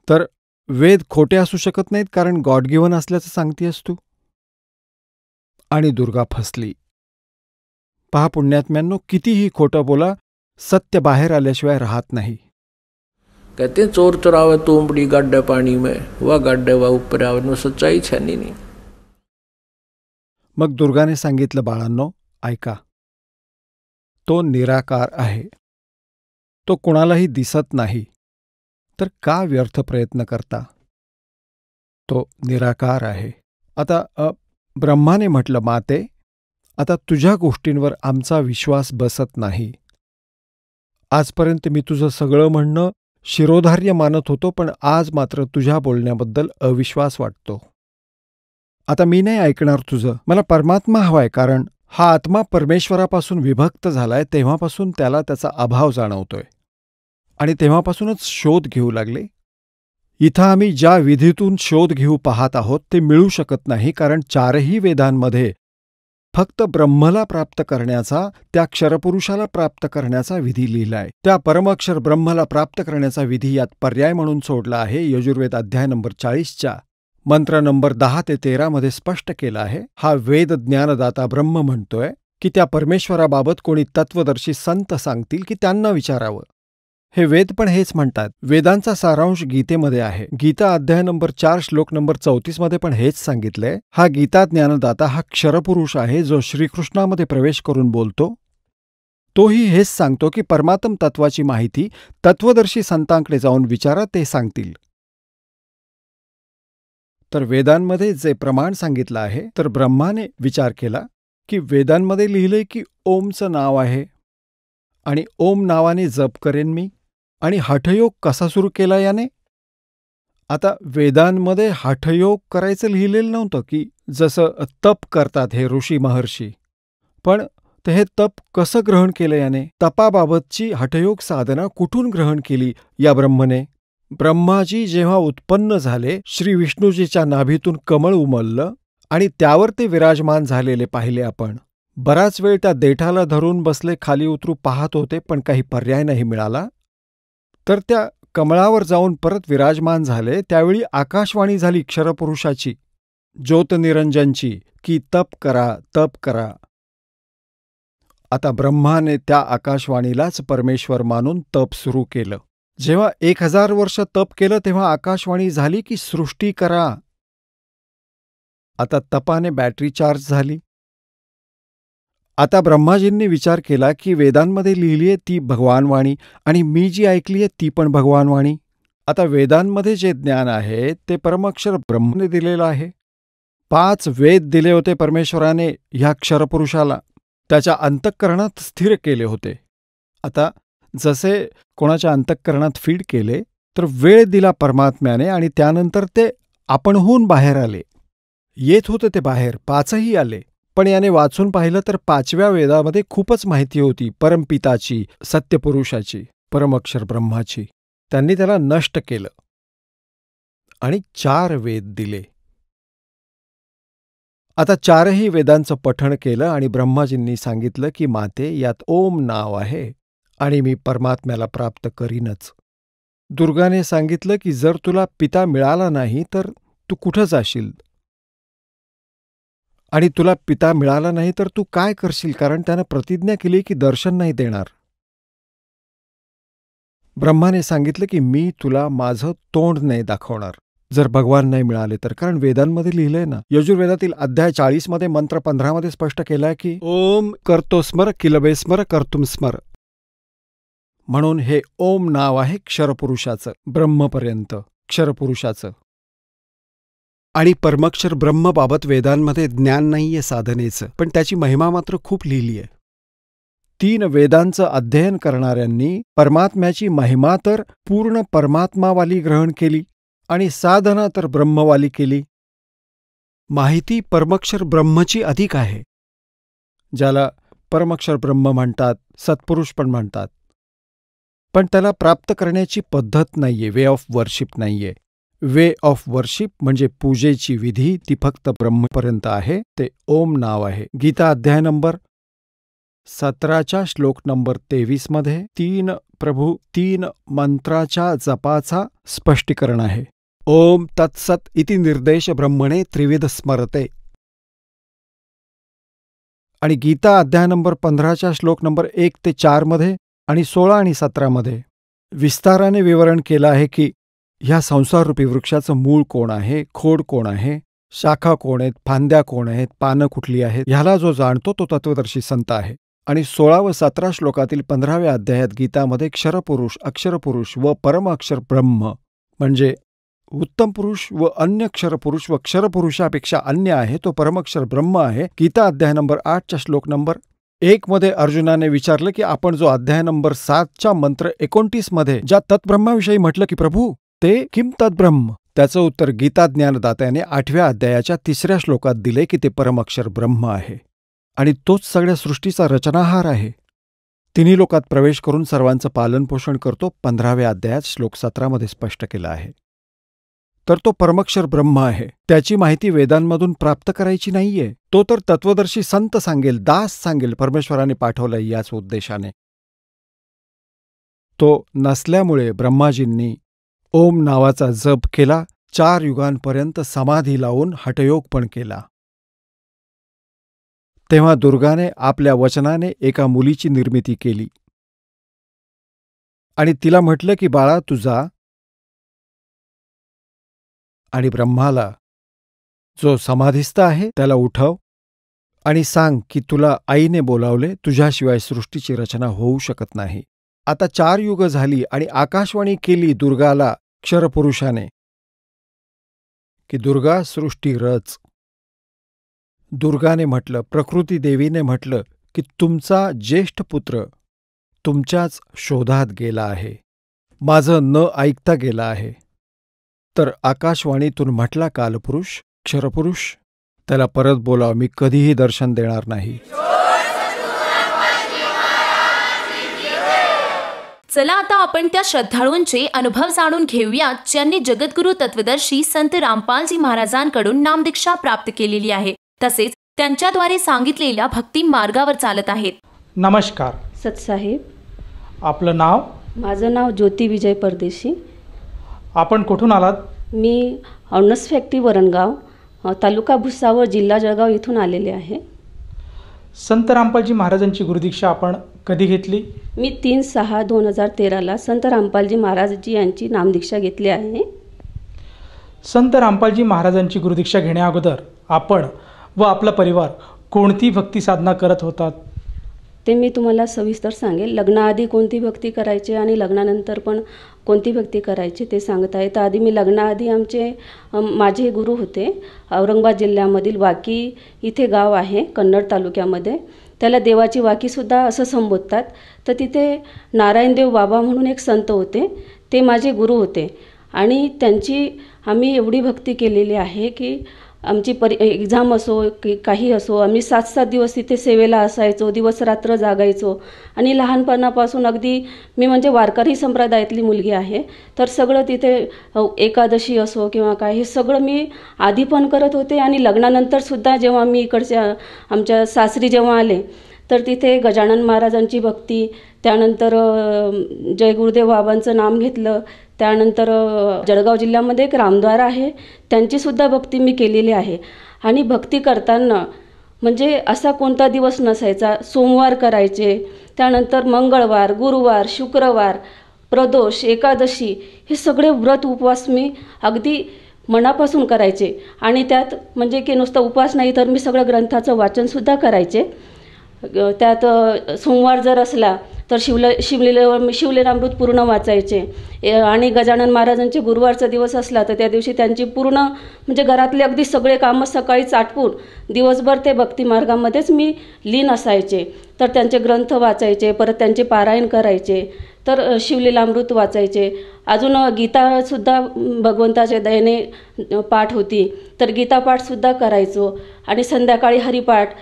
तर वेद खोटे असू शकत नाहीत, कारण गॉड गिव्हन असल्याचं सांगतेस तू. आणि दुर्गा फसली. पहा पुण्यात्म्यांनो, कितीही खोटं बोला, सत्य बाहेर आल्याशिवाय राहत नाही. कहते हैं चोर चुरावे तोमड़ी गाड्डे पानी में, वह गाड्डे वह ऊपर आवे, नो सच्चाई छानी नहीं. मग दुर्गाने सांगितलं, बाळांनो ऐका, तो निराकार आहे, तो कुणालाही दिसत नाही, तर का व्यर्थ प्रयत्न करता? तो निराकार आहे. आता ब्रह्माने म्हटलं, माते, आता तुझ्या गोष्टींवर आमचा विश्वास बसत नाही. आजपर्यंत मी तुझं सगळं म्हणणं शिरोधार्य मानत होतो, पण आज मात्र तुझ्या बोलण्याबद्दल अविश्वास वाटतो. आता मी नाही ऐकणार तुझं. मला परमात्मा हवाय, कारण हा आत्मा परमेश्वरापासून विभक्त झालाय तेव्हापासून त्याला त्याचा अभाव जाणवतोय, आणि तेव्हापासूनच शोध घेऊ लागले. इथं आम्ही ज्या विधीतून शोध घेऊ पाहत आहोत ते मिळू शकत नाही, कारण चारही वेदांमध्ये फक्त ब्रह्मला प्राप्त करण्याचा, त्या क्षरपुरुषाला प्राप्त करण्याचा विधी लिहिलाय. त्या परमअक्षर ब्रह्मला प्राप्त करण्याचा विधी यात पर्याय म्हणून सोडला आहे. यजुर्वेद अध्याय नंबर 40च्या मंत्र नंबर 10 ते 13 मध्ये स्पष्ट केला आहे. हा वेद ज्ञानदाता ब्रह्म म्हणतोय की त्या परमेश्वराबाबत कोणी तत्वदर्शी संत सांगतील की त्यांना विचारावं. हे वेद पण हेच म्हणतात. वेदांचा सारांश गीतेमध्ये आहे. गीता अध्याय नंबर 4 श्लोक नंबर 34 मध्ये पण हेच सांगितलंय. हा गीता ज्ञानदाता हा क्षरपुरुष आहे, जो श्रीकृष्णामध्ये प्रवेश करून बोलतो. तोही हेच सांगतो की परमात्म तत्वाची माहिती तत्वदर्शी संतांकडे जाऊन विचारा, ते सांगतील. तर वेदांमध्ये जे प्रमाण सांगितलं आहे, तर ब्रह्माने विचार केला की वेदांमध्ये लिहिलंय की ओमचं नाव आहे, आणि ओम नावाने जप करेन मी. आणि हठयोग कसा सुरू केला याने? आता वेदांमध्ये हठयोग करायचं लिहिलेलं नव्हतं, की जसं तप करतात हे ऋषी महर्षी. पण ते हे तप कसं ग्रहण केलं याने? तपाबाबतची हठयोग साधना कुठून ग्रहण केली या ब्रह्मने? ब्रह्माजी जेव्हा उत्पन्न झाले, श्री विष्णूजीच्या नाभीतून कमळ उमललं आणि त्यावर ते विराजमान झालेले पाहिले आपण. बराच वेळ त्या देठाला धरून बसले, खाली उतरू पाहत होते, पण काही पर्याय नाही मिळाला. तर त्या कमळावर जाऊन परत विराजमान झाले. त्यावेळी आकाशवाणी झाली क्षरपुरुषाची, ज्योतनिरंजनची, की तप करा, तप करा. आता ब्रह्माने त्या आकाशवाणीलाच परमेश्वर मानून तप सुरू केलं. जेव्हा 1000 वर्ष तप केलं तेव्हा आकाशवाणी झाली की सृष्टी करा. आता तपाने बॅटरी चार्ज झाली. आता ब्रह्माजींनी विचार केला की वेदांमध्ये लिहिलीये ती भगवानवाणी, आणि मी जी ऐकलीये ती पण भगवानवाणी. आता वेदांमध्ये जे ज्ञान आहे ते परमअक्षर ब्रह्मने दिलेलं आहे. 5 वेद दिले होते परमेश्वराने ह्या क्षरपुरुषाला, त्याच्या अंतःकरणात स्थिर केले होते. आता जसे कोणाच्या अंतःकरणात फीड केले, तर वेळ दिला परमात्म्याने, आणि त्यानंतर ते आपणहून बाहेर आले. येत होते ते बाहेर, 5ही आले. पण याने वाचून पाहिलं तर 5व्या वेदामध्ये खूपच माहिती होती परमपिताची, सत्यपुरुषाची, परमअक्षर ब्रह्माची. त्यांनी त्याला नष्ट केलं आणि 4 वेद दिले. आता 4ही वेदांचं पठण केलं आणि ब्रह्माजींनी सांगितलं की माते, यात ओम नाव आहे आणि मी परमात्म्याला प्राप्त करीनच. दुर्गाने सांगितलं की जर तुला पिता मिळाला नाही तर तू कुठं जाशील, आणि तुला पिता मिळाला नाही तर तू काय करशील, कारण त्यानं प्रतिज्ञा केली की दर्शन नाही देणार. ब्रह्माने सांगितलं की मी तुला माझं तोंड नाही दाखवणार जर भगवान नाही मिळाले तर, कारण वेदांमध्ये लिहिलंय ना. यजुर्वेदातील अध्याय 40 मध्ये मंत्र 15 मध्ये स्पष्ट केलाय की ओम करतो स्मर किलबे स्मर कर्तुम स्मर. म्हणून हे ओम नाव आहे क्षरपुरुषाचं, ब्रह्मपर्यंत क्षरपुरुषाचं. आणि परमअक्षर ब्रह्मबाबत वेदांमध्ये ज्ञान नाहीये साधनेचं, पण त्याची महिमा मात्र खूप लिहिलीय. 3 वेदांचं अध्ययन करणाऱ्यांनी परमात्म्याची महिमा तर पूर्ण परमात्मावाली ग्रहण केली आणि साधना तर ब्रह्मवाली केली. माहिती परमअक्षर ब्रह्मची अधिक आहे, ज्याला परमअक्षर ब्रह्म म्हणतात, सत्पुरुष पण म्हणतात. पण त्याला प्राप्त करण्याची पद्धत नाहीये, वे ऑफ वर्शिप नाहीये. वे ऑफ वर्शिप म्हणजे पूजेची विधी ती फक्त ब्रह्मपर्यंत आहे. ते ओम नाव आहे. गीता अध्याय नंबर 17च्या श्लोक नंबर 23 मध्ये 3 मंत्राच्या जपाचा स्पष्टीकरण आहे. ओम तत्सत इति निर्देश ब्रह्मणे त्रिविध स्मरते. आणि गीता अध्याय नंबर 15च्या श्लोक नंबर 1 ते 4 मध्ये आणि 16 आणि 17 मध्ये विस्ताराने विवरण केलं आहे की ह्या संसाररूपी वृक्षाचं मूळ कोण आहे, खोड कोण आहे, शाखा कोण आहेत, फांद्या कोण आहेत, पानं कुठली आहेत, ह्याला जो जाणतो तो तत्वदर्शी संत आहे. आणि 16 व 17 श्लोकातील 15व्या अध्यायात गीतामध्ये क्षरपुरुष, अक्षरपुरुष व परम अक्षर ब्रह्म म्हणजे उत्तम पुरुष व अन्य क्षरपुरुष व क्षरपुरुषापेक्षा अन्य आहे तो परमक्षर ब्रह्म आहे. गीता अध्याय नंबर 8च्या श्लोक नंबर 1 मध्ये अर्जुनाने विचारलं की आपण जो अध्याय नंबर 7च्या मंत्र 29 मध्ये ज्या तत्ब्रह्माविषयी म्हटलं की प्रभू ते किम तद्ब्रह्म, त्याचं उत्तर गीता ज्ञानदात्याने 8व्या अध्यायाच्या 3ऱ्या श्लोकात दिले की ते परमक्षर ब्रह्म आहे आणि तोच सगळ्या सृष्टीचा रचनाहार आहे. तिन्ही लोकात प्रवेश करून सर्वांचं पालनपोषण करतो 15व्या अध्यायात श्लोक 17 मध्ये स्पष्ट केलं आहे. तर तो परमक्षर ब्रह्म आहे. त्याची माहिती वेदांमधून प्राप्त करायची नाहीये. तो तर तत्वदर्शी संत सांगेल, दास सांगेल, परमेश्वराने पाठवलाय याच उद्देशाने. तो नसल्यामुळे ब्रह्माजींनी ओम नावाचा जप केला, 4 युगांपर्यंत समाधी लावून हठयोग पण केला. तेव्हा दुर्गाने आपल्या वचनाने एका मुलीची निर्मिती केली आणि तिला म्हटलं की बाळा तू जा आणि ब्रह्माला जो समाधिस्थ आहे त्याला उठव आणि सांग की तुला आईने बोलावले, तुझ्याशिवाय सृष्टीची रचना होऊ शकत नाही. आता 4 युग झाली आणि आकाशवाणी केली दुर्गाला क्षरपुरुषाने की दुर्गा सृष्टी रच. दुर्गाने म्हटलं, प्रकृती देवीने म्हटलं की तुमचा ज्येष्ठ पुत्र तुमच्याच शोधात गेला आहे, माझं न ऐकता गेला आहे. तर आकाशवाणीतून म्हटला कालपुरुष, क्षरपुरुष, त्याला परत बोलाव, मी कधीही दर्शन देणार नाही. चला आता आपण त्या श्रद्धाळूंचे अनुभव जाणून घेऊया ज्यांनी जगद्गुरु तत्वदर्शी संत रामपालजी महाराजांकडून नामदीक्षा प्राप्त केलेली आहे, तसेच त्यांच्याद्वारे सांगितलेल्या भक्ती मार्गावर चालत आहेत. नमस्कार सतसाहेब. आपलं नाव? माझं नाव ज्योती विजय परदेशी. आपण कुठून आलात? मी अवनस फॅक्टरी वरणगाव, तालुका भुसावळ, जिल्हा जळगाव इथून आलेले आहे. संत रामपालजी महाराजांची गुरुदीक्षा आपण कधी घेतली? मी 3/6/2013 संत रामपालजी महाराजजी यांची नामदीक्षा घेतली आहे. संत रामपालजी महाराजांची गुरुदीक्षा घेण्याअगोदर आपण व आपला परिवार कोणती भक्ती साधना करत होतात ते मी तुम्हाला सविस्तर सांगेल. लग्नाआधी कोणती भक्ती करायची आणि लग्नानंतर पण कोणती भक्ती करायची ते सांगत आहे. तर आधी मी लग्नाआधी माझे गुरु होते औरंगाबाद जिल्ह्यामधील वाकी इथे गाव आहे कन्नड तालुक्यामध्ये, त्याला देवाची वाकीसुद्धा असं संबोधतात. तर तिथे नारायणदेव बाबा म्हणून एक संत होते, ते माझे गुरु होते आणि त्यांची आम्ही एवढी भक्ती केलेली आहे की आमची एक्झाम असो की काही असो, आम्ही 7-7 दिवस तिथे सेवेला असायचो, दिवस रात्र जागायचो. आणि लहानपणापासून अगदी मी म्हणजे वारकरी संप्रदायातली मुलगी आहे, तर सगळं तिथे एकादशी असो किंवा काय हे सगळं मी आधी पण करत होते. आणि लग्नानंतरसुद्धा जेव्हा मी इकडच्या आमच्या सासरी जेव्हा आले तर तिथे गजानन महाराजांची भक्ती, त्यानंतर जय गुरुदेव बाबांचं नाम घेतलं, त्यानंतर जळगाव जिल्ह्यामध्ये एक रामद्वार आहे त्यांचीसुद्धा भक्ती मी केलेली आहे. आणि भक्ती करताना म्हणजे असा कोणता दिवस नसायचा, सोमवार करायचे, त्यानंतर मंगळवार, गुरुवार, शुक्रवार, प्रदोष, एकादशी हे सगळे व्रत उपवास मी अगदी मनापासून करायचे. आणि त्यात म्हणजे की नुसतं उपवास नाही तर मी सगळं ग्रंथाचं वाचनसुद्धा करायचे. त्यात सोमवार जर असला तर शिवलीलामृत पूर्ण वाचायचे. आणि गजानन महाराजांचे गुरुवारचा दिवस असला तर त्या दिवशी त्यांची पूर्ण म्हणजे घरातले अगदी सगळे कामं सकाळीच आटपून दिवसभर ते भक्ती मार्गामध्येच मी लीन असायचे. तर त्यांचे ग्रंथ वाचायचे, परत त्यांचे पारायण करायचे, तर शिवलीलामृत वाचायचे. अजून गीतासुद्धा भगवंताच्या दयेने पाठ होती तर गीतापाठसुद्धा करायचो. आणि संध्याकाळी हरिपाठ,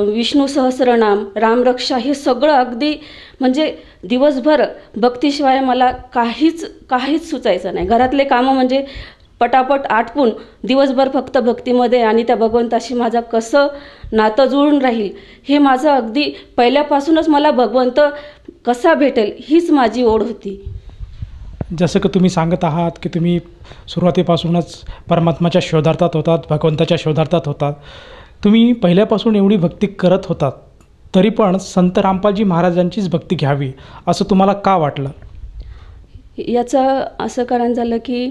विष्णू सहस्रनाम, रामरक्षा हे सगळं अगदी म्हणजे दिवसभर भक्तीशिवाय मला काहीच सुचायचं नाही. घरातले कामं म्हणजे पटापट आटपून दिवसभर फक्त भक्तीमध्ये आणि त्या भगवंताशी माझा कसं नातं जुळून राहील हे माझं अगदी पहिल्यापासूनच मला भगवंत कसा भेटेल हीच माझी ओढ होती. जसं की तुम्ही सांगत आहात की तुम्ही सुरुवातीपासूनच परमात्माच्या शोधार्थात होतात, भगवंताच्या शोधार्थात होतात. तुम्ही पहिल्यापासून एवढी भक्ती करत होतात तरी पण संत रामपालजी महाराजांचीच भक्ती घ्यावी असं तुम्हाला का वाटलं? याचं असं कारण झालं की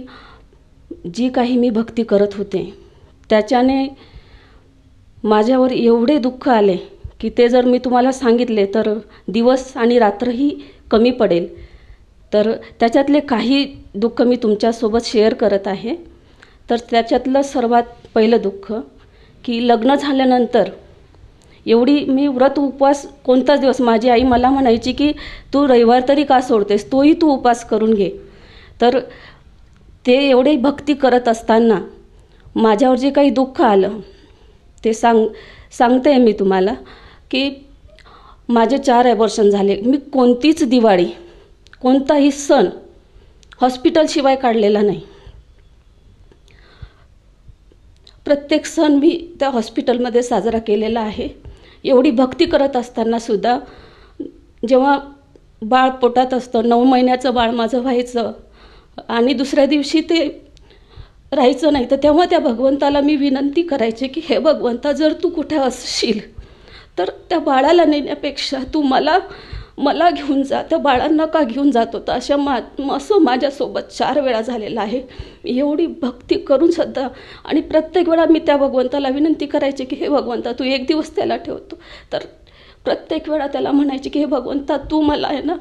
जी काही मी भक्ती करत होते त्याच्याने माझ्यावर एवढे दुःख आले की ते जर मी तुम्हाला सांगितले तर दिवस आणि रात्रही कमी पडेल. तर त्याच्यातले काही दुःख मी तुमच्यासोबत शेअर करत आहे. तर त्याच्यातलं सर्वात पहिलं दुःख की लग्न झाल्यानंतर एवढी मी व्रत उपवास कोणताच दिवस, माझी आई मला म्हणायची की तू रविवार तरी का सोडतेस, तोही तू उपवास करून घे. तर ते एवढे भक्ती करत असताना माझ्यावर जे काही दुःख आलं ते सांगते मी तुम्हाला की माझे 4 ॲबॉर्शन झाले. मी कोणतीच दिवाळी, कोणताही सण हॉस्पिटलशिवाय काढलेला नाही. प्रत्येक सण मी त्या हॉस्पिटलमध्ये साजरा केलेला आहे. एवढी भक्ती करत असतानासुद्धा जेव्हा बाळ पोटात असतं, 9 महिन्याचं बाळ माझं व्हायचं आणि दुसऱ्या दिवशी ते राहायचं नाही, तर तेव्हा त्या भगवंताला मी विनंती करायचे की हे भगवंता, जर तू कुठे असशील तर त्या बाळाला नेण्यापेक्षा तू मला घेऊन जा, त्या बाळांना का घेऊन जात होता. असं माझ्यासोबत 4 वेळा झालेलं आहे. एवढी भक्ती करून सुद्धा आणि प्रत्येक वेळा मी त्या भगवंताला विनंती करायची की हे भगवंता तू एक दिवस त्याला ठेवतो. तर प्रत्येक वेळा त्याला म्हणायचे की हे भगवंता तू मला आहे ना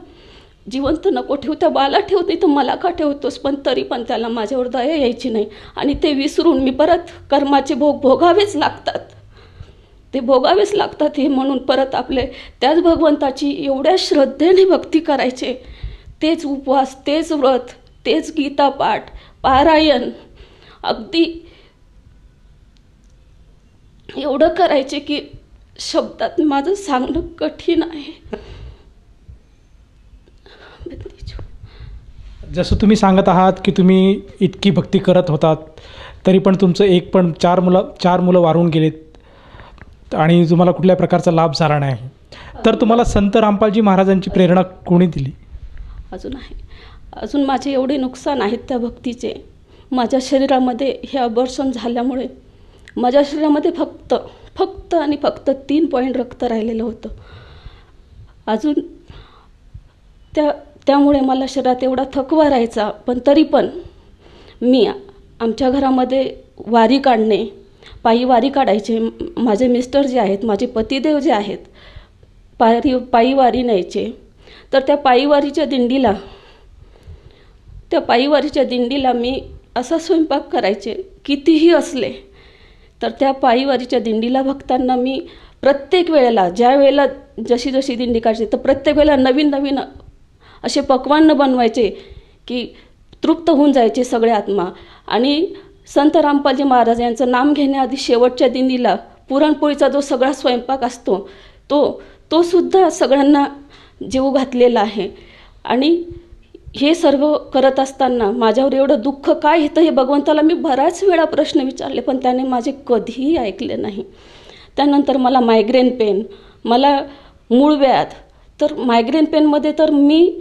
जिवंत नको ठेव, त्या बाळाला ठेवते तर मला का ठेवतोस. पण तरी पण त्याला माझ्यावर दया यायची नाही आणि ते विसरून मी परत कर्माचे भोग भोगावेच लागतात, ते भोगावेच लागतात हे म्हणून परत आपले त्याच भगवंताची एवढ्या श्रद्धेने भक्ती करायचे. तेच उपवास, तेच व्रत, तेच गीतापाठ, पारायण अगदी एवढं करायचे की शब्दात माझं सांगणं कठीण आहे. जसं तुम्ही सांगत आहात की तुम्ही इतकी भक्ती करत होतात तरी पण तुमचं 4 मुलं वारून गेलेत आणि तुम्हाला कुठल्या प्रकारचा लाभ झाला नाही. तर तुम्हाला संत रामपालजी महाराजांची प्रेरणा कोणी दिली? अजून माझे एवढे नुकसान आहेत त्या भक्तीचे. माझ्या शरीरामध्ये हे अबॉर्शन झाल्यामुळे माझ्या शरीरामध्ये फक्त आणि फक्त 3 पॉईंट रक्त राहिलेलं होतं. अजून त्यामुळे मला शरीरात एवढा थकवा राहायचा. पण तरी पण मी आमच्या घरामध्ये वारी काढणे, पायी वारी काढायचे. माझे मिस्टर जे आहेत, माझे पतिदेव जे आहेत, पायी वारी न्यायचे. तर त्या पायीवारीच्या दिंडीला मी असा स्वयंपाक करायचे कितीही असले तर त्या पायीवारीच्या दिंडीला भक्तांना मी प्रत्येक वेळेला ज्या वेळेला जशी दिंडी काढते तर प्रत्येक वेळेला नवीन असे पक्वान्न बनवायचे की तृप्त होऊन जायचे सगळे आत्मा. आणि संत रामपालजी महाराज यांचं नाम घेण्याआधी शेवटच्या दिंडीला पुरणपोळीचा जो सगळा स्वयंपाक असतो तो सुद्धा सगळ्यांना जेवू घातलेला आहे. आणि हे सर्व करत असताना माझ्यावर एवढं दुःख काय येतं हे भगवंताला मी बराच वेळा प्रश्न विचारले पण त्याने माझे कधीही ऐकले नाही. त्यानंतर मला मायग्रेन पेन, मला मूळव्याध. तर मायग्रेन पेनमध्ये तर मी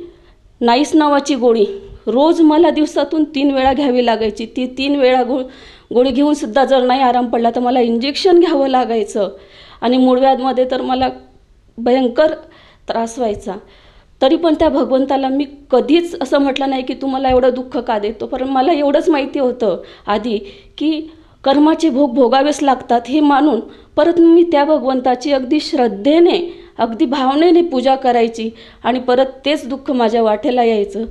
नाईस नावाची गोळी रोज मला दिवसातून 3 वेळा घ्यावी लागायची. ती 3 वेळा गोळी घेऊनसुद्धा जर नाही आराम पडला तर मला इंजेक्शन घ्यावं लागायचं. आणि मूळव्याधमध्ये तर मला भयंकर त्रास व्हायचा. तरी पण त्या भगवंताला मी कधीच असं म्हटलं नाही की तू मला एवढं दुःख का देतो. पण मला एवढंच माहिती होतं आधी की कर्माचे भोग भोगावेच लागतात हे मानून परत मी त्या भगवंताची अगदी श्रद्धेने, अगदी भावनेने पूजा करायची. आणि परत तेच दुःख माझ्या वाटेला यायचं.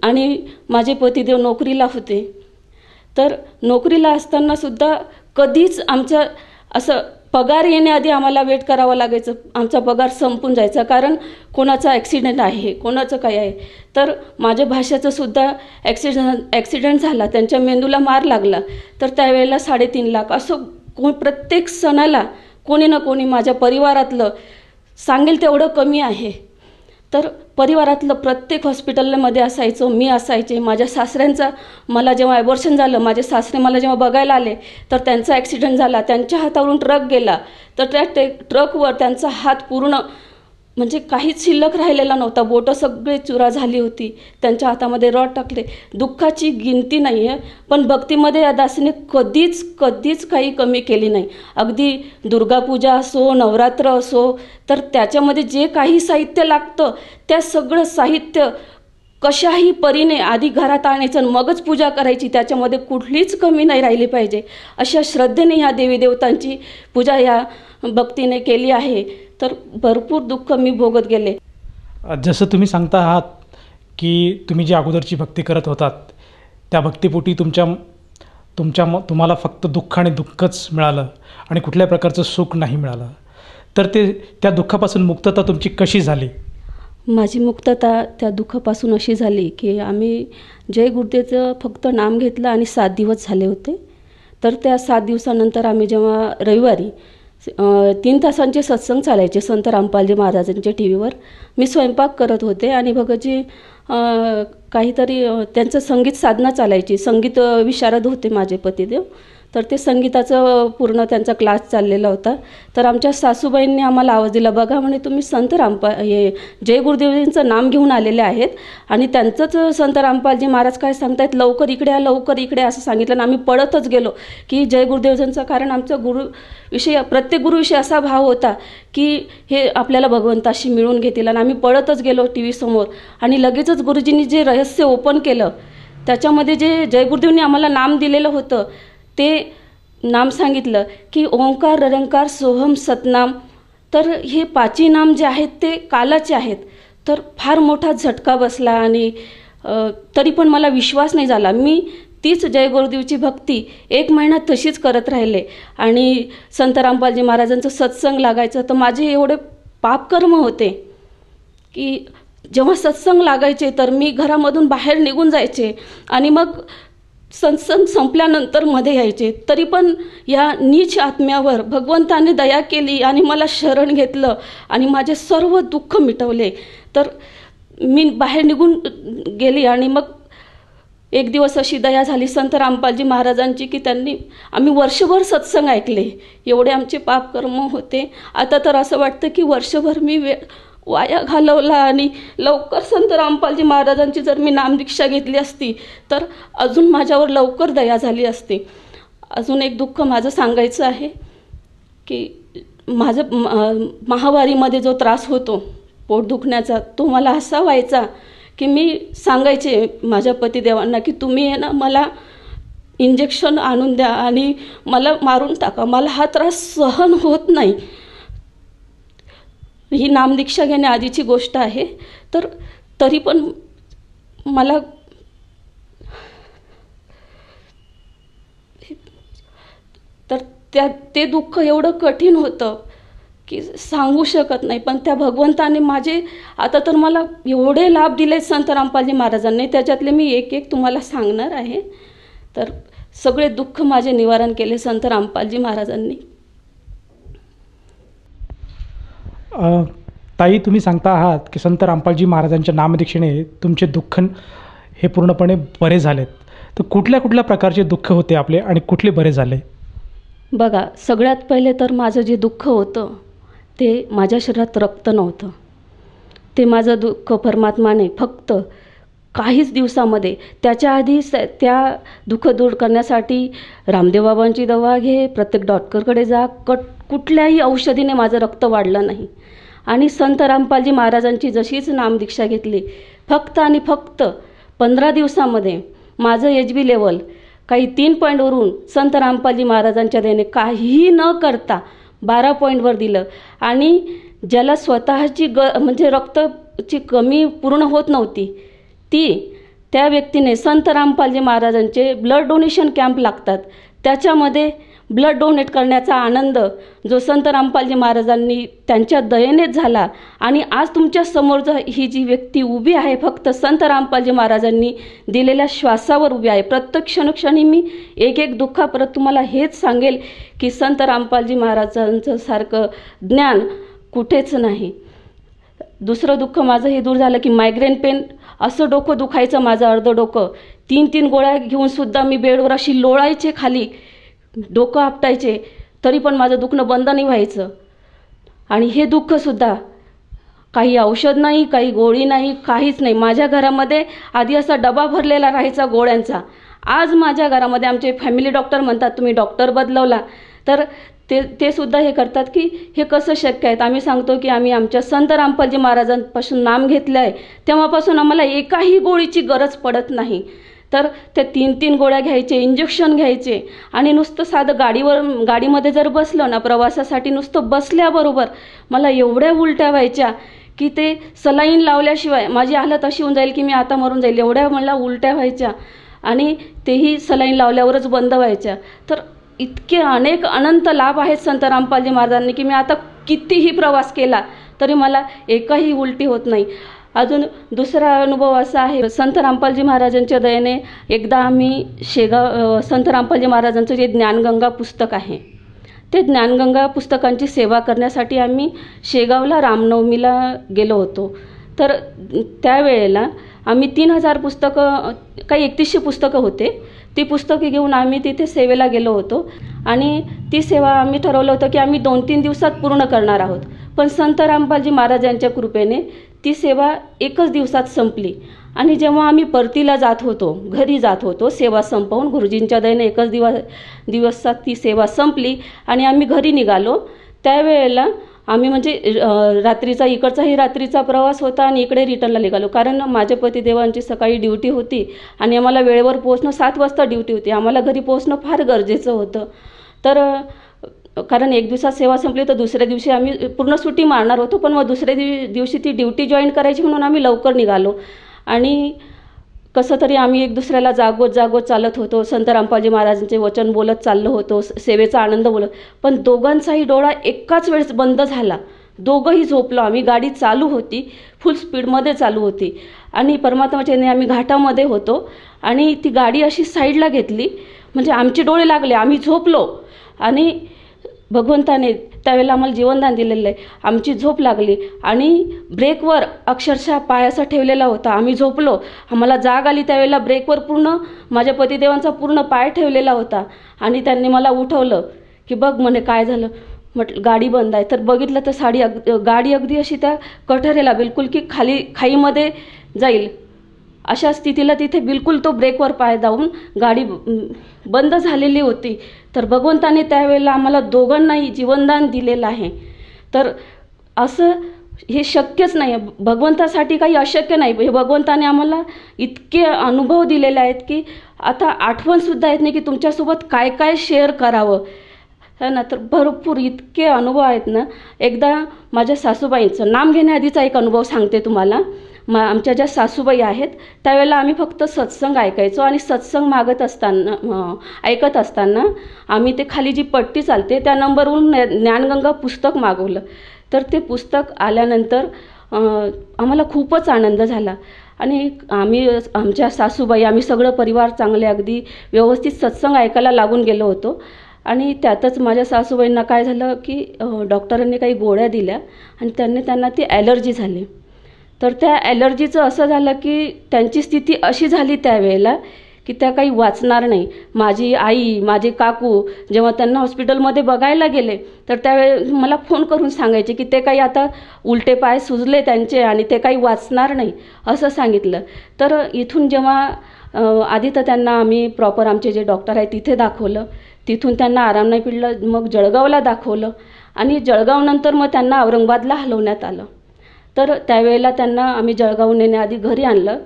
आणि माझे पतिदेव नोकरीला होते. तर नोकरीला असतानासुद्धा कधीच आमच्या असं पगार येण्याआधी आम्हाला वेट करावं लागायचं. आमचा पगार संपून जायचा कारण कोणाचा ॲक्सिडेंट आहे, कोणाचं काय आहे. तर माझ्या भाषेचं सुद्धा ॲक्सिडेंट झाला, त्यांच्या मेंदूला मार लागला. तर त्यावेळेला 3.5 लाख असं प्रत्येक सणाला कोणी ना कोणी माझ्या परिवारातलं सांगेल तेवढं कमी आहे. तर परिवारातलं प्रत्येक हॉस्पिटलमध्ये असायचो, मी असायचे. माझ्या सासऱ्यांचा मला जेव्हा ॲबॉर्शन झालं, माझे सासरे मला जेव्हा बघायला आले तर त्यांचा ॲक्सिडेंट झाला, त्यांच्या हातावरून ट्रक गेला. तर त्या ट्रकवर त्यांचा हात पूर्ण म्हणजे काहीच शिल्लक राहिलेला नव्हता, बोटं सगळे चुरा झाली होती, त्यांच्या हातामध्ये रॉड टाकले. दुःखाची गिनती नाही आहे, पण भक्तीमध्ये या दासीने कधीच काही कमी केली नाही. अगदी दुर्गापूजा असो, नवरात्र असो, तर त्याच्यामध्ये जे काही साहित्य लागतं त्या सगळं साहित्य कशाही परीने आधी घरात आणायचं आणि मगच पूजा करायची, त्याच्यामध्ये कुठलीच कमी नाही राहिली पाहिजे. अशा श्रद्धेने ह्या देवी देवतांची पूजा या भक्तीने केली आहे. तर भरपूर दुःख मी भोगत गेले. जसं तुम्ही सांगता आहात की तुम्ही जी अगोदरची भक्ती करत होतात त्या भक्तीपोटी तुम्हाला फक्त दुःख आणि दुःखच मिळालं आणि कुठल्या प्रकारचं सुख नाही मिळालं, तर त्या दुःखापासून मुक्तता तुमची कशी झाली? माझी मुक्तता त्या दुःखापासून अशी झाली की आम्ही जय गुरुदेवचं फक्त नाम घेतलं आणि 7 दिवस झाले होते. तर त्या 7 दिवसानंतर आम्ही जेव्हा रविवारी 3 तासांचे सत्संग चालायचे संत रामपालजी महाराजांच्या टी व्हीवर, मी स्वयंपाक करत होते आणि भगतजी काहीतरी त्यांचं संगीत साधना चालायची. संगीत विशारद होते माझे पतिदेव, तर ते संगीताचं पूर्ण त्यांचा क्लास चाललेला होता. तर आमच्या सासूबाईंनी आम्हाला आवाज दिला, बघा म्हणे तुम्ही संत जय गुरुदेवजींचं नाम घेऊन आलेले आहेत आणि त्यांचंच संत रामपालजी महाराज काय सांगतायत, लवकर इकडे या, लवकर इकडे असं सांगितलं. आणि आम्ही पळतच गेलो की जय गुरुदेवजींचं, कारण आमचा गुरुविषयी प्रत्येक गुरुविषयी असा भाव होता की हे आपल्याला भगवंताशी मिळून घेतील. आणि आम्ही पळतच गेलो टी व्ही समोर आणि लगेचच गुरुजींनी जे रहस्य ओपन केलं त्याच्यामध्ये जे जय गुरुदेवनी आम्हाला नाम दिलेलं होतं ते नाम सांगितलं की ओंकार निरंकार सोहम सतनाम. तर हे 5 नाम जे आहेत ते कालाचे आहेत. तर फार मोठा झटका बसला आणि तरी पण मला विश्वास नाही झाला. मी तीच जय गुरुदेवची भक्ती 1 महिना तशीच करत राहिले आणि संत रामपालजी महाराजांचं सत्संग लागायचं. तर माझे एवढे पापकर्म होते की जेव्हा सत्संग लागायचे तर मी घरामधून बाहेर निघून जायचे आणि मग सत्संग संपल्यानंतर मध्ये यायचे. तरी पण या नीच आत्म्यावर भगवंताने दया केली आणि मला शरण घेतलं आणि माझे सर्व दुःख मिटवले. तर मी बाहेर निघून गेली आणि मग एक दिवस अशी दया झाली संत रामपालजी महाराजांची की आम्ही वर्षभर सत्संग ऐकले. एवढे आमचे पापकर्म होते. आता तर असं वाटतं की वर्षभर मी वाया घालवला आणि लवकर संत रामपालजी महाराजांची जर मी नामदीक्षा घेतली असती तर अजून माझ्यावर लवकर दया झाली असती. अजून एक दुःख माझं सांगायचं आहे की माझं माहवारीमध्ये जो त्रास होतो पोट दुखण्याचा, तो मला असा व्हायचा की मी सांगायचे माझ्या पतिदेवांना की तुम्ही आहे ना मला इंजेक्शन आणून द्या आणि मला मारून टाका, मला हा त्रास सहन होत नाही. ही नामदीक्षा घेण्याआधीची गोष्ट आहे. तर तरी पण मला तर ते दुःख एवढं कठीण होतं की सांगू शकत नाही. पण त्या भगवंताने माझे आता तर मला एवढे लाभ दिले संत रामपालजी महाराजांनी, त्याच्यातले मी एक तुम्हाला सांगणार आहे. तर सगळे दुःख माझे निवारण केले संत रामपालजी महाराजांनी. ताई, तुम्ही सांगता आहात की संत रामपालजी महाराजांच्या नामदीक्षेने तुमचे दुःख हे पूर्णपणे बरे झालेत. तर कुठल्या प्रकारचे दुःख होते आपले आणि कुठले बरे झाले? बघा, सगळ्यात पहिले तर माझं जे दुःख होतं ते माझ्या शरीरात रक्त नव्हतं. ते माझं दुःख परमात्माने फक्त काहीच दिवसामध्ये, त्याच्या आधी त्या दुःख दूर करण्यासाठी रामदेव बाबांची दवा घे, प्रत्येक डॉक्टरकडे जा, कुठल्याही औषधीने माझं रक्त वाढलं नाही. आणि संत रामपालजी महाराजांची जशीच नामदीक्षा घेतली, फक्त आणि फक्त 15 दिवसामध्ये माझं HB लेवल काही 3 पॉईंटवरून संत रामपालजी महाराजांच्या दयेने काहीही न करता 12 पॉईंटवर दिलं. आणि ज्याला स्वतःची म्हणजे रक्ताची कमी पूर्ण होत नव्हती त्या व्यक्तीने संत रामपालजी महाराजांचे ब्लड डोनेशन कॅम्प लागतात, त्याच्यामध्ये ब्लड डोनेट करण्याचा आनंद जो संत रामपालजी महाराजांनी त्यांच्या दयेनेच झाला. आणि आज तुमच्या समोर ही जी व्यक्ती उभी आहे फक्त संत रामपालजी महाराजांनी दिलेल्या श्वासावर उभी आहे. प्रत्येक क्षणोक्षणी मी एक दुःख परत तुम्हाला हेच सांगेल की संत रामपालजी महाराजांचं सारखं ज्ञान कुठेच नाही. दुसरं दुःख माझं हे दूर झालं की मायग्रेन पेन, असं डोकं दुखायचं माझं अर्धं डोकं, 3-3 गोळ्या घेऊनसुद्धा मी बेडवर अशी लोळायचे खाली, डोकं आपटायचे, तरी पण माझं दुखणं बंद नाही व्हायचं. आणि हे दुःखसुद्धा काही औषध नाही, काही गोळी नाही, काहीच नाही. माझ्या घरामध्ये आधी असा डबा भरलेला राहायचा गोळ्यांचा. आज माझ्या घरामध्ये आमचे फॅमिली डॉक्टर म्हणतात तुम्ही डॉक्टर बदलवला, तर ते सुद्धा हे करतात की हे कसं शक्य आहे. आम्ही सांगतो की आम्ही आमच्या संत रामपालजी महाराजांपासून नाम घेतलं आहे, तेव्हापासून आम्हाला एकाही गोळीची गरज पडत नाही. तर ते 3-3 गोळ्या घ्यायचे, इंजेक्शन घ्यायचे, आणि नुसतं साधं गाडीमध्ये जर बसलं ना प्रवासासाठी, नुसतं बसल्याबरोबर मला एवढ्या उलट्या व्हायच्या की ते सलाईन लावल्याशिवाय माझी हालत अशी होऊन जाईल की मी आता मरून जाईल, एवढ्या मला उलट्या व्हायच्या. आणि तेही सलाईन लावल्यावरच बंद व्हायच्या. तर इतके अनेक अनंत लाभ आहेत संत रामपालजी महाराजांनी की मी आता कितीही प्रवास केला तरी मला एकही उलटी होत नाही. अजून दुसरा अनुभव असा आहे, संत रामपालजी महाराजांच्या दयेने एकदा आम्ही संत रामपालजी महाराजांचं जे ज्ञानगंगा पुस्तक आहे, ते ज्ञानगंगा पुस्तकांची सेवा करण्यासाठी आम्ही शेगावला रामनवमीला गेलो होतो. तर त्यावेळेला आम्ही 3000 पुस्तकं, काही 3100 पुस्तकं होते, ती पुस्तके घेऊन आम्ही तिथे सेवेला गेलो होतो. आणि ती सेवा आम्ही ठरवलं होतं की आम्ही 2-3 दिवसात पूर्ण करणार आहोत. पण संत रामपालजी महाराजांच्या कृपेने ती सेवा 1च दिवसात संपली. आणि जेव्हा आम्ही परतीला जात होतो, घरी जात होतो, सेवा संपवून गुरुजींच्या दयेने 1च दिवसात ती सेवा संपली आणि आम्ही घरी निघालो. त्यावेळेला आम्ही म्हणजे इकडचाही रात्रीचा प्रवास होता आणि इकडे रिटर्नला निघालो, कारण माझ्या पतिदेवांची सकाळी ड्युटी होती आणि आम्हाला वेळेवर पोहोचणं, 7 वाजता ड्युटी होती, आम्हाला घरी पोहोचणं फार गरजेचं होतं. तर कारण 1 दिवसात सेवा संपली तर दुसऱ्या दिवशी आम्ही पूर्ण सुट्टी मारणार होतो, पण मग दुसऱ्या दिवशी ती ड्युटी जॉईन करायची म्हणून आम्ही लवकर निघालो. आणि कसं तरी आम्ही एक दुसऱ्याला जागोत चालत होतो, संत रामपालजी महाराजांचे वचन बोलत चाललो होतो, सेवेचा आनंद बोलत. पण दोघांचाही डोळा एकाच वेळेस बंद झाला, दोघंही झोपलो. आम्ही गाडी चालू होती, फुल स्पीडमध्ये चालू होती, आणि परमात्माच्याने आम्ही घाटामध्ये होतो आणि ती गाडी अशी साईडला घेतली, म्हणजे आमचे डोळे लागले, आम्ही झोपलो. आणि भगवंताने त्यावेळेला आम्हाला जीवनदान दिलेलं आहे. आमची झोप लागली आणि ब्रेकवर अक्षरशः पाय असा ठेवलेला होता, आम्ही झोपलो. आम्हाला जाग आली त्यावेळेला ब्रेकवर पूर्ण माझ्या पतिदेवांचा पूर्ण पाय ठेवलेला होता. आणि त्यांनी मला उठवलं की बघ म्हणे काय झालं. म्हटलं गाडी बंद आहे. तर बघितलं तर गाडी अगदी अशी त्या कठरेला बिलकुल की खाईमध्ये जाईल अशा स्थितीला तिथे बिलकुल तो ब्रेकवर पाय दाबून गाडी बंद झालेली होती. तर भगवंताने त्यावेळेला आम्हाला दोघांनाही जीवनदान दिलेलं आहे. तर असं हे शक्यच नाही, भगवंतासाठी काही अशक्य नाही. हे भगवंताने आम्हाला इतके अनुभव दिलेले आहेत की आता आठवणसुद्धा येत नाही की तुमच्यासोबत काय काय शेअर करावं, है ना. तर भरपूर इतके अनुभव आहेत ना. एकदा माझ्या सासूबाईंचं नाम घेण्याआधीचा एक अनुभव सांगते तुम्हाला. आमच्या ज्या सासूबाई आहेत त्यावेळेला आम्ही फक्त सत्संग ऐकायचो, आणि सत्संग ऐकत असताना आम्ही ते खाली जी पट्टी चालते त्या नंबरवरून ज्ञानगंगा पुस्तक मागवलं. तर ते पुस्तक आल्यानंतर आम्हाला खूपच आनंद झाला. आणि आमच्या सासूबाई, आम्ही सगळं परिवार चांगले अगदी व्यवस्थित सत्संग ऐकायला लागून गेलो होतो. आणि त्यातच माझ्या सासूबाईंना काय झालं की डॉक्टरांनी काही गोळ्या दिल्या आणि त्यांना ती ॲलर्जी झाली. तर त्या ॲलर्जीचं असं झालं की त्यांची स्थिती अशी झाली त्यावेळेला की त्या काही वाचणार नाही. माझी आई, माझे काकू जेव्हा त्यांना हॉस्पिटलमध्ये बघायला गेले तर त्यावेळेस मला फोन करून सांगायचे की ते काही आता उलटे पाय सुजले त्यांचे आणि ते काही वाचणार नाही असं सांगितलं. तर इथून जेव्हा आधी तर त्यांना आम्ही प्रॉपर आमचे जे डॉक्टर आहे तिथे दाखवलं, तिथून त्यांना आराम नाही पडला, मग जळगावला दाखवलं आणि जळगावनंतर मग त्यांना औरंगाबादला हलवण्यात आलं. तर त्यावेळेला त्यांना आम्ही जळगावून नेण्याआधी घरी आणलं.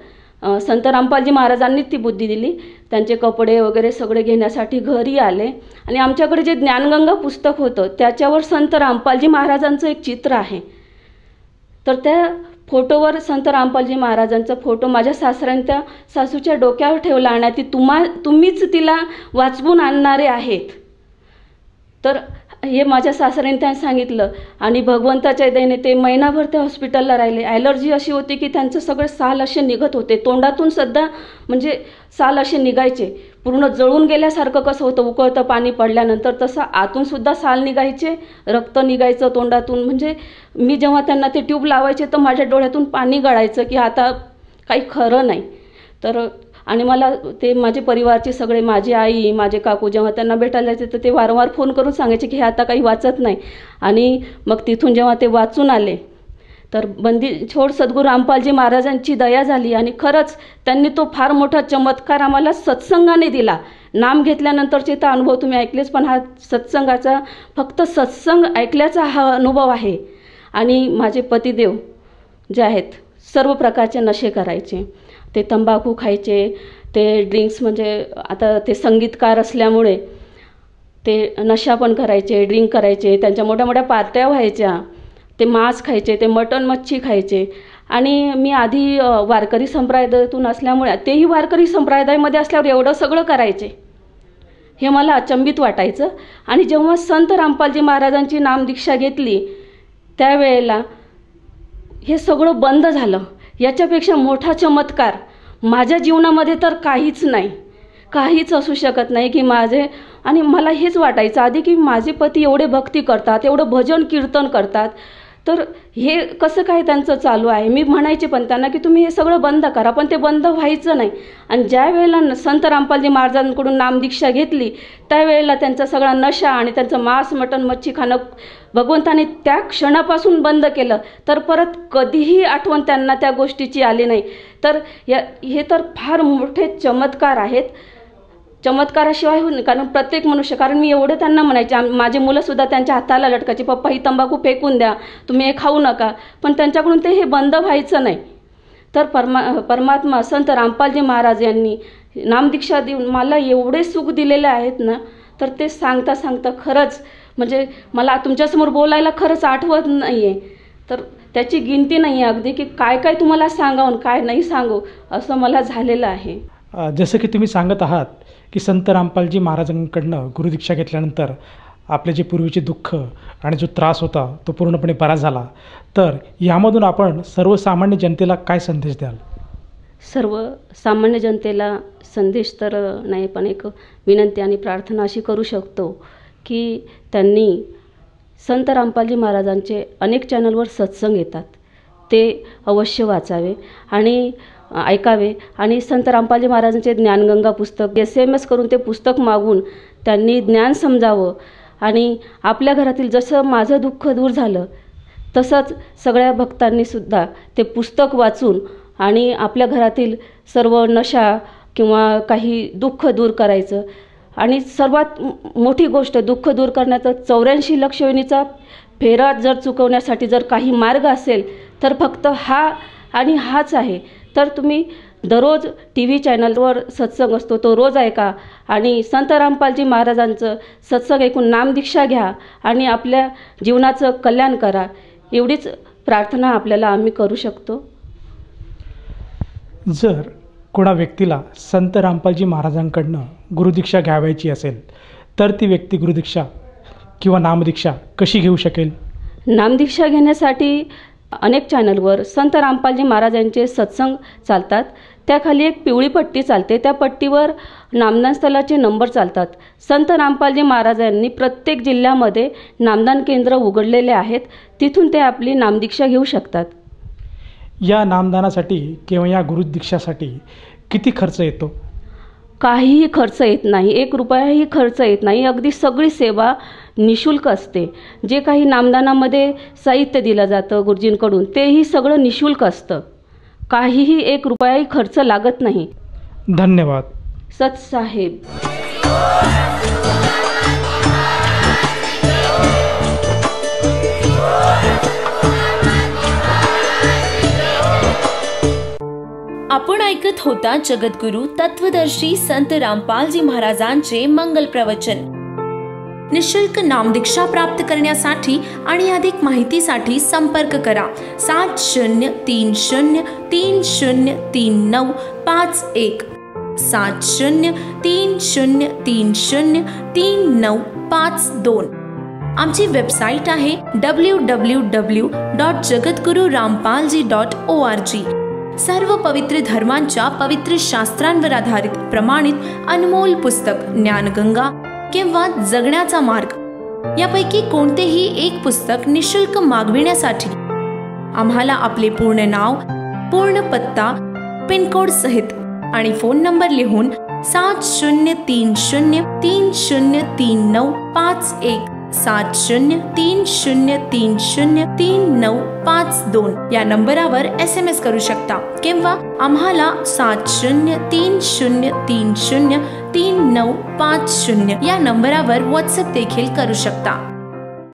संत रामपालजी महाराजांनी ती बुद्धी दिली. त्यांचे कपडे वगैरे सगळे घेण्यासाठी घरी आले आणि आमच्याकडे जे ज्ञानगंगा पुस्तक होतं त्याच्यावर संत रामपालजी महाराजांचं एक चित्र आहे. तर त्या फोटोवर संत रामपालजी महाराजांचा फोटो माझ्या सासऱ्याने त्या सासूच्या डोक्यावर ठेवला आणि ती तुम्हीच तिला वाचवून आणणारे आहेत. तर हे माझ्या सासऱ्याने त्यांनी सांगितलं आणि भगवंताच्या दयेने ते महिनाभर ते हॉस्पिटलला राहिले. ॲलर्जी अशी होती की त्यांचं सगळे साल असे निघत होते, तोंडातून सुद्धा म्हणजे साल असे निघायचे. पूर्ण जळून गेल्यासारखं कसं होतं उकळतं पाणी पडल्यानंतर, तसं आतून सुद्धा साल निघायचे, रक्त निघायचं तोंडातून. म्हणजे मी जेव्हा त्यांना ते ट्यूब लावायचे तर माझ्या डोळ्यातून पाणी गळायचं की आता काही खरं नाही. तर आणि मला ते माझे परिवारचे सगळे, माझी आई, माझे काकू जेव्हा त्यांना भेटायला यायचे तर ते वारंवार फोन करून सांगायचे की हे आता काही वाचत नाही. आणि मग तिथून जेव्हा ते वाचून आले तर बंदी छोड सद्गुरू रामपालजी महाराजांची दया झाली आणि खरंच त्यांनी तो फार मोठा चमत्कार आम्हाला सत्संगाने दिला. नाम घेतल्यानंतरचे तर अनुभव तुम्ही ऐकलेच, पण हा सत्संगाचा, फक्त सत्संग ऐकल्याचा हा अनुभव आहे. आणि माझे पतिदेव जे आहेत सर्व प्रकारचे नशे करायचे, ते तंबाखू खायचे, ते ड्रिंक्स, म्हणजे आता ते संगीतकार असल्यामुळे ते नशा पण करायचे, ड्रिंक करायचे, त्यांच्या मोठ्या मोठ्या पार्ट्या व्हायच्या, ते मांस खायचे, ते मटण मच्छी खायचे. आणि मी आधी वारकरी संप्रदायातून असल्यामुळे तेही वारकरी संप्रदायामध्ये असल्यावर एवढं सगळं करायचे हे मला अचंबित वाटायचं. आणि जेव्हा संत रामपालजी महाराजांची नामदीक्षा घेतली त्यावेळेला हे सगळं बंद झालं. याच्यापेक्षा मोठा चमत्कार माझ्या जीवनामध्ये तर काहीच नाही, काहीच असू शकत नाही की माझे. आणि मला हेच वाटायचं आधी की माझे पती एवढे भक्ती करतात, एवढं भजन कीर्तन करतात, तर हे कसं काय त्यांचं चालू आहे. मी म्हणायचे पण त्यांना की तुम्ही हे सगळं बंद करा, पण ते बंद व्हायचं नाही. आणि ज्या वेळेला संत रामपालजी महाराजांकडून नामदीक्षा घेतली त्यावेळेला त्यांचा सगळा नशा आणि त्यांचं मांस मटण मच्छी खाणं भगवंताने त्या क्षणापासून बंद केलं. तर परत कधीही आठवण त्यांना त्या गोष्टीची आली नाही. तर हे तर फार मोठे चमत्कार आहेत. चमत्काराशिवाय होईल, कारण प्रत्येक मनुष्य, कारण मी एवढं त्यांना म्हणायचे, माझे मुलंसुद्धा त्यांच्या हाताला लटकायचे, पप्पा ही तंबाखू फेकून द्या, तुम्ही हे खाऊ नका, पण त्यांच्याकडून ते हे बंद व्हायचं नाही. तर परमात्मा संत रामपालजी महाराज यांनी नामदीक्षा देऊन मला एवढे सुख दिलेले आहेत ना, तर ते सांगता सांगता खरंच म्हणजे मला तुमच्यासमोर बोलायला खरंच आठवत नाही आहे. तर त्याची गिनती नाही आहे अगदी की काय काय तुम्हाला सांगावं काय नाही सांगू असं मला झालेलं आहे. जसं की तुम्ही सांगत आहात की संत रामपालजी महाराजांकडनं गुरुदीक्षा घेतल्यानंतर आपले जे पूर्वीचे दुःख आणि जो त्रास होता तो पूर्णपणे बरा झाला. तर यामधून आपण सर्वसामान्य जनतेला काय संदेश द्याल? सर्वसामान्य जनतेला संदेश तर नाही, पण एक विनंती आणि प्रार्थना अशी करू शकतो की त्यांनी संत रामपालजी महाराजांचे अनेक चॅनलवर सत्संग येतात, ते अवश्य वाचावे आणि ऐकावे. आणि संत रामपालजी महाराजांचे ज्ञानगंगा पुस्तक SMS करून ते पुस्तक मागून त्यांनी ज्ञान समजावं. आणि आपल्या घरातील जसं माझं दुःख दूर झालं तसंच सगळ्या भक्तांनीसुद्धा ते पुस्तक वाचून आणि आपल्या घरातील सर्व नशा किंवा काही दुःख दूर करायचं. आणि सर्वात मोठी गोष्ट दुःख दूर करण्याचा 84 लक्ष योनीचा फेरा जर चुकवण्यासाठी जर काही मार्ग असेल तर फक्त हा आणि हाच आहे. तर तुम्ही दररोज TV चॅनलवर सत्संग असतो तो रोज ऐका आणि संत रामपालजी महाराजांचं सत्संग ऐकून नामदीक्षा घ्या आणि आपल्या जीवनाचं कल्याण करा. एवढीच प्रार्थना आपल्याला आम्ही करू शकतो. जर कोणा व्यक्तीला संत रामपालजी महाराजांकडनं गुरुदीक्षा घ्यावायची असेल तर ती व्यक्ती गुरुदीक्षा किंवा नामदीक्षा कशी घेऊ शकेल? नामदीक्षा घेण्यासाठी अनेक चॅनलवर संत रामपालजी महाराजांचे सत्संग चालतात. त्याखाली एक पिवळी पट्टी चालते, त्या पट्टीवर नामदान स्थळाचे नंबर चालतात. संत रामपालजी महाराजांनी प्रत्येक जिल्ह्यामध्ये नामदान केंद्र उघडलेले आहेत, तिथून ते आपली नामदीक्षा घेऊ शकतात. या नामदानासाठी किंवा या गुरुदीक्षासाठी किती खर्च येतो? काहीही खर्च येत नाही, 1 रुपयाही खर्च येत नाही. अगदी सगळी सेवा निशुल्क असते. जे काही नामदानामध्ये साहित्य दिलं जातं गुरुजींकडून तेही सगळं निशुल्क असतं. काहीही 1 रुपयाही खर्च लागत नाही. धन्यवाद. सतसाहेब. आपण ऐकत होता जगद्गुरु तत्वदर्शी संत रामपालजी महाराजांचे मंगल प्रवचन. निशुल्क नामदीक्षा प्राप्त करण्यासाठी आणि अधिक माहितीसाठी संपर्क करा 7030303951 7030303952. आमची वेबसाईट आहे www.jagadgururampalji.org. सर्व पवित्र धर्मांच्या पवित्र शास्त्रांवर आधारित प्रमाणित अनमोल पुस्तक ज्ञानगंगा किंवा जगण्याचा मार्ग यापैकी कोणतेही एक पुस्तक निशुल्क मागविण्यासाठी आम्हाला आपले पूर्ण नाव, पूर्ण पत्ता, पिनकोड सहित आणि फोन नंबर लिहून 7030303951 7030303952 या नंबरावर SMS करू शकता किंवा आम्हाला 7030303950 या नंबरावर WhatsApp देखील करू शकता.